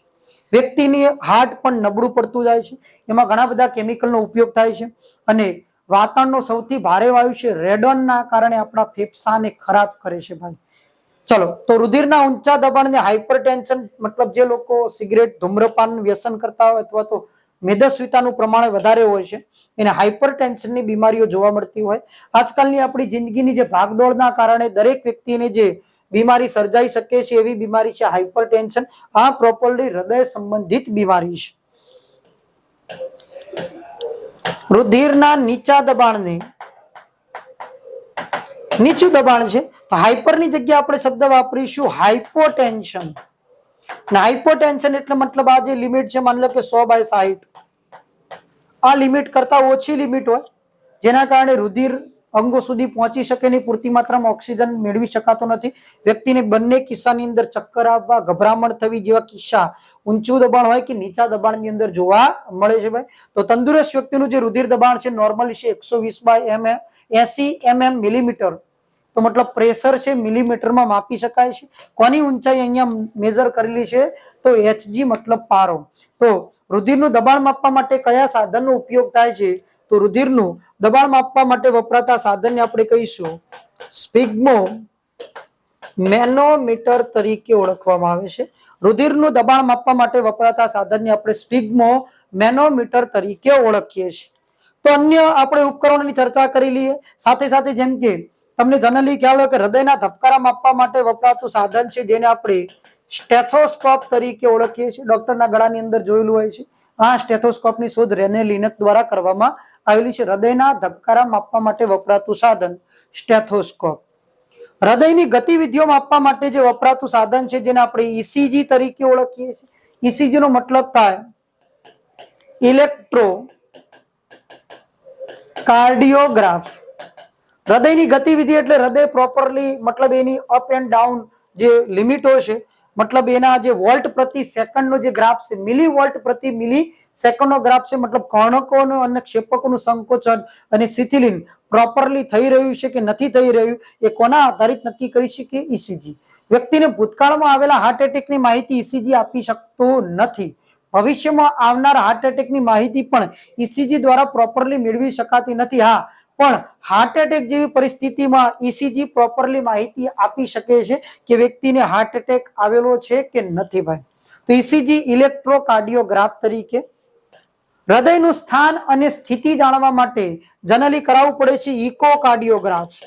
S1: વ્યક્તિની હાર્ટ પણ નબળું પડતું જાય છે. એમાં ઘણા બધા કેમિકલનો ઉપયોગ થાય છે અને વાતાવરણનો સૌથી ભારે વાયુ છે રેડોનના કારણે આપણા ફેફસાને ખરાબ કરે છે ભાઈ. ચલો, તો રુધિરના ઊંચા દબાણને હાઇપરટેન્શન મતલબ જે લોકો સિગરેટ, ધૂમ્રપાન, વ્યસન કરતા હોય અથવા તો મેદસ્વીતાનું પ્રમાણ વધારે હોય છે એને હાઇપરટેન્શનની બીમારીઓ જોવા મળતી હોય. આજકાલની આપણી જિંદગીની જે ભાગદોડના કારણે દરેક વ્યક્તિને જે બીમારી સર્જાઈ શકે છે એવી બીમારી છે હાઇપરટેન્શન. આ પ્રોપરલી હૃદય સંબંધિત બીમારી છે. રુધિરના નીચા દબાણને, નીચું દબાણ છે તો હાઇપરની જગ્યાએ આપણે શબ્દ વાપરીશું હાઇપોટેન્શન. હાઇપોટેન્શન એટલે મતલબ આ જે લિમિટ છે, માની લો કે 100/60, આ લિમિટ કરતા ઓછી લિમિટ હોય જેના કારણે રુધિર અંગો સુધી પહોંચી શકે નહીં, પૂરતી માત્રામાં ઓક્સિજન મેળવી શકાતો નથી. વ્યક્તિને બંને કિસ્સાની અંદર ચક્કર આવવા, ગભરામણ થવી જેવા કિસ્સા ઊંચું દબાણ હોય કે નીચા દબાણની અંદર જોવા મળે છે ભાઈ. તો તંદુરસ્ત વ્યક્તિનું જે રુધિર દબાણ છે નોર્મલી છે 120/80 mm મિલીમીટર. તો મતલબ પ્રેશર છે મિલીમીટરમાં માપી શકાય છે. કોની ઊંચાઈ અહીંયા મેજર કરેલી છે તો Hg મતલબ પારો. તો રુધિરનું દબાણ માપવા માટે કયા સાધનનો ઉપયોગ થાય છે તો રુધિરનું દબાણ માપવા માટે વપરાતા સાધનને આપણે કહીશું સ્પિગ્મો મેનોમીટર તરીકે ઓળખવામાં આવે છે. રુધિરનું દબાણ માપવા માટે વપરાતા સાધનને આપણે સ્પિગ્મો મેનોમીટર તરીકે ઓળખીએ છીએ. તો અન્ય આપણે ઉપકરણોની ચર્ચા કરી લઈએ. સાથે સાથે જેમ કે તમને જનરલી ખ્યાલ હોય કે હૃદયના ધબકારા માપવા માટે વપરાતું સાધન છે જેને આપણે સ્ટેથોસ્કોપ તરીકે ઓળખીએ છીએ. ડોક્ટરના ગળાની અંદર જોયેલું હોય છે. આ સ્ટેથોસ્કોપની શોધ રેને લિનક દ્વારા કરવામાં આવેલી છે. હૃદયના ધબકારા માપવા માટે વપરાતું સાધન સ્ટેથોસ્કોપ. હૃદયની ગતિવિધિઓ માપવા માટે જે વપરાતું સાધન છે જેને આપણે ઈસીજી તરીકે ઓળખીએ છીએ. ઈસીજી નો મતલબ થાય ઇલેક્ટ્રો કાર્ડિયોગ્રાફ. હૃદયની ગતિવિધિ એટલે હૃદય પ્રોપરલી મતલબ એની અપ એન્ડ ડાઉન જે લિમિટો છે, મતલબ એના જે વોલ્ટ પ્રતિ સેકન્ડનો જે ગ્રાફ છે, મિલી વોલ્ટ પ્રતિ મિલી સેકન્ડનો ગ્રાફ છે, મતલબ કર્ણકોનો અને ક્ષેપકોનું સંકોચન અને શિથિલીન પ્રોપરલી થઈ રહ્યું છે કે નથી થઈ રહ્યું એ કોના આધારિત નક્કી કરી શકીએ? ઈસીજી. વ્યક્તિને ભૂતકાળમાં આવેલા હાર્ટ એટેકની માહિતી ઈસીજી આપી શકતો નથી. ભવિષ્યમાં આવનાર હાર્ટ એટેકની માહિતી પણ ઈસીજી દ્વારા પ્રોપરલી મેળવી શકાતી નથી. હા, પણ હાર્ટ એટેક જેવી પરિસ્થિતિમાં ઈસીજી પ્રોપરલી માહિતી આપી શકે છે કે વ્યક્તિને હાર્ટ એટેક આવેલો છે કે નથી ભાઈ. તો ઈસીજી ઇલેક્ટ્રોકાર્ડિયોગ્રાફ તરીકે હૃદયનું સ્થાન અને સ્થિતિ જાણવા માટે જનરલી કરાવવું પડે છે ઇકોકાર્ડિયોગ્રાફ.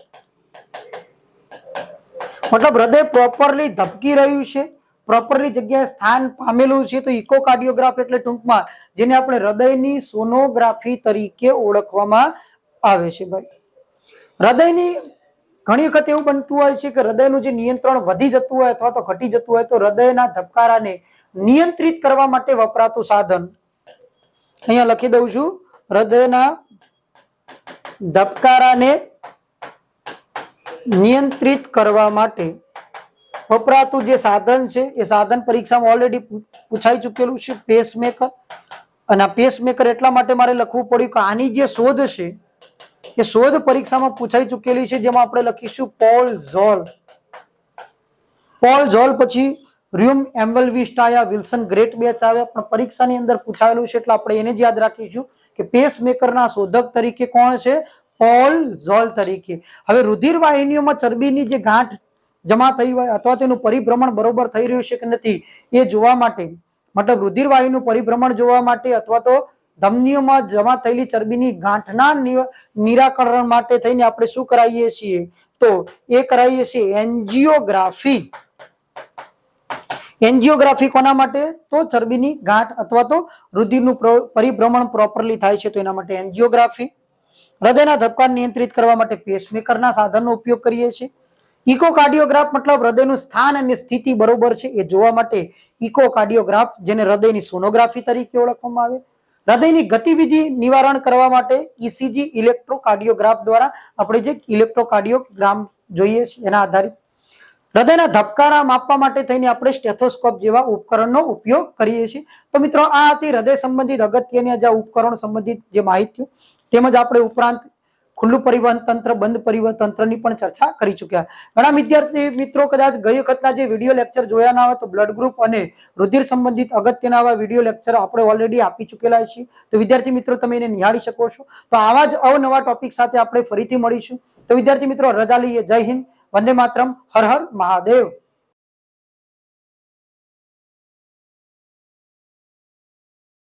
S1: મતલબ હૃદય પ્રોપરલી ધબકી રહ્યું છે, પ્રોપરલી જગ્યાએ સ્થાન પામેલું છે, તો ઇકોકાર્ડિયોગ્રાફ એટલે ટૂંકમાં જેને આપણે હૃદયની સોનોગ્રાફી તરીકે ઓળખવામાં આવે છે ભાઈ. હૃદયની ઘણી વખત એવું બનતું હોય છે કે હૃદયનું જે નિયંત્રણ વધી જતું હોય અથવા તો ઘટી જતું હોય, તો હૃદયના ધબકારાને નિયંત્રિત કરવા માટે વપરાતું સાધન અહીંયા લખી દઉં છું, હૃદયના ધબકારાને નિયંત્રિત કરવા માટે વપરાતું જે સાધન છે એ સાધન પરીક્ષામાં ઓલરેડી પૂછાઈ ચૂકેલું છે, પેસમેકર. અને આ પેસમેકર એટલા માટે મારે લખવું પડ્યું કે આની જે શોધ છે એ શોધ પરીક્ષામાં પૂછાઈ ચૂકેલી છે, જેમાં આપણે લખીશું પોલ ઝોલ. પોલ ઝોલ પછી ર્યુમ એમ્બલવિસ્ટ આવ્યા, વિલ્સન ગ્રેટ બેચ આવ્યા, પણ પરીક્ષાની અંદર પૂછાયેલું છે એટલે આપણે એને જ યાદ રાખીશું કે પેસમેકરના શોધક તરીકે કોણ છે? પોલ ઝોલ તરીકે. હવે રુધિર વાહિનીઓમાં ચરબીની જે ગાંઠ જમા થઈ હોય અથવા તેનું પરિભ્રમણ બરોબર થઈ રહ્યું છે કે નથી એ જોવા માટે, મતલબ રુધિર વાહિનીનું પરિભ્રમણ જોવા માટે અથવા તો ધમનીઓમાં જમા થયેલી ચરબીની ગાંઠના નિરાકરણ માટે થઈને આપણે શું કરાવીએ છીએ? તો એ કરાવીએ છીએ એન્જિયોગ્રાફી. એન્જિયોગ્રાફી કોના માટે? તો ચરબીની ગાંઠ અથવા તો રુધિરનું પરિભ્રમણ પ્રોપરલી થાય છે તો એના માટે એન્જિયોગ્રાફી. હૃદયના ધબકાર નિયંત્રિત કરવા માટે પેસમેકરના સાધનનો ઉપયોગ કરીએ છીએ. ઇકોકાર્ડિયોગ્રાફ મતલબ હૃદયનું સ્થાન અને સ્થિતિ બરોબર છે એ જોવા માટે ઇકોકાર્ડિયોગ્રાફ, જેને હૃદયની સોનોગ્રાફી તરીકે ઓળખવામાં આવે. હૃદયની ગતિવિધિ નિવારણ કરવા માટે ઈસીજી ઇલેક્ટ્રોકાર્ડિયોગ્રાફ દ્વારા આપણે જે ઇલેક્ટ્રોકાર્ડિયોગ્રામ જોઈએ છે એના આધારિત. હૃદયના ધબકારા માપવા માટે થઈને આપણે સ્ટેથોસ્કોપ જેવા ઉપકરણનો ઉપયોગ કરીએ છીએ. તો મિત્રો આ હતી હૃદય સંબંધિત અગત્યની જે ઉપકરણ સંબંધિત જે માહિતી, તેમજ આપણે ઉપરાંત ખુલ્લું પરિવહન તંત્ર, બંધ પરિવહન તંત્રની પણ ચર્ચા કરી ચૂક્યા. ઘણા વિદ્યાર્થી મિત્રો કદાચ ગઈ વખતના જે વિડીયો લેક્ચર જોયા ના હોય તો બ્લડ ગ્રુપ અને રુધિર સંબંધિત અગત્યના આવા વિડીયો લેક્ચર આપણે ઓલરેડી આપી ચૂકેલા છીએ, તો વિદ્યાર્થી મિત્રો તમે એને નિહાળી શકો છો. તો આવા જ અવનવા ટોપિક સાથે આપણે ફરીથી મળીશું. તો વિદ્યાર્થી મિત્રો રજા લઈએ. જય હિન્દ, વંદે માતરમ, હર હર મહાદેવ.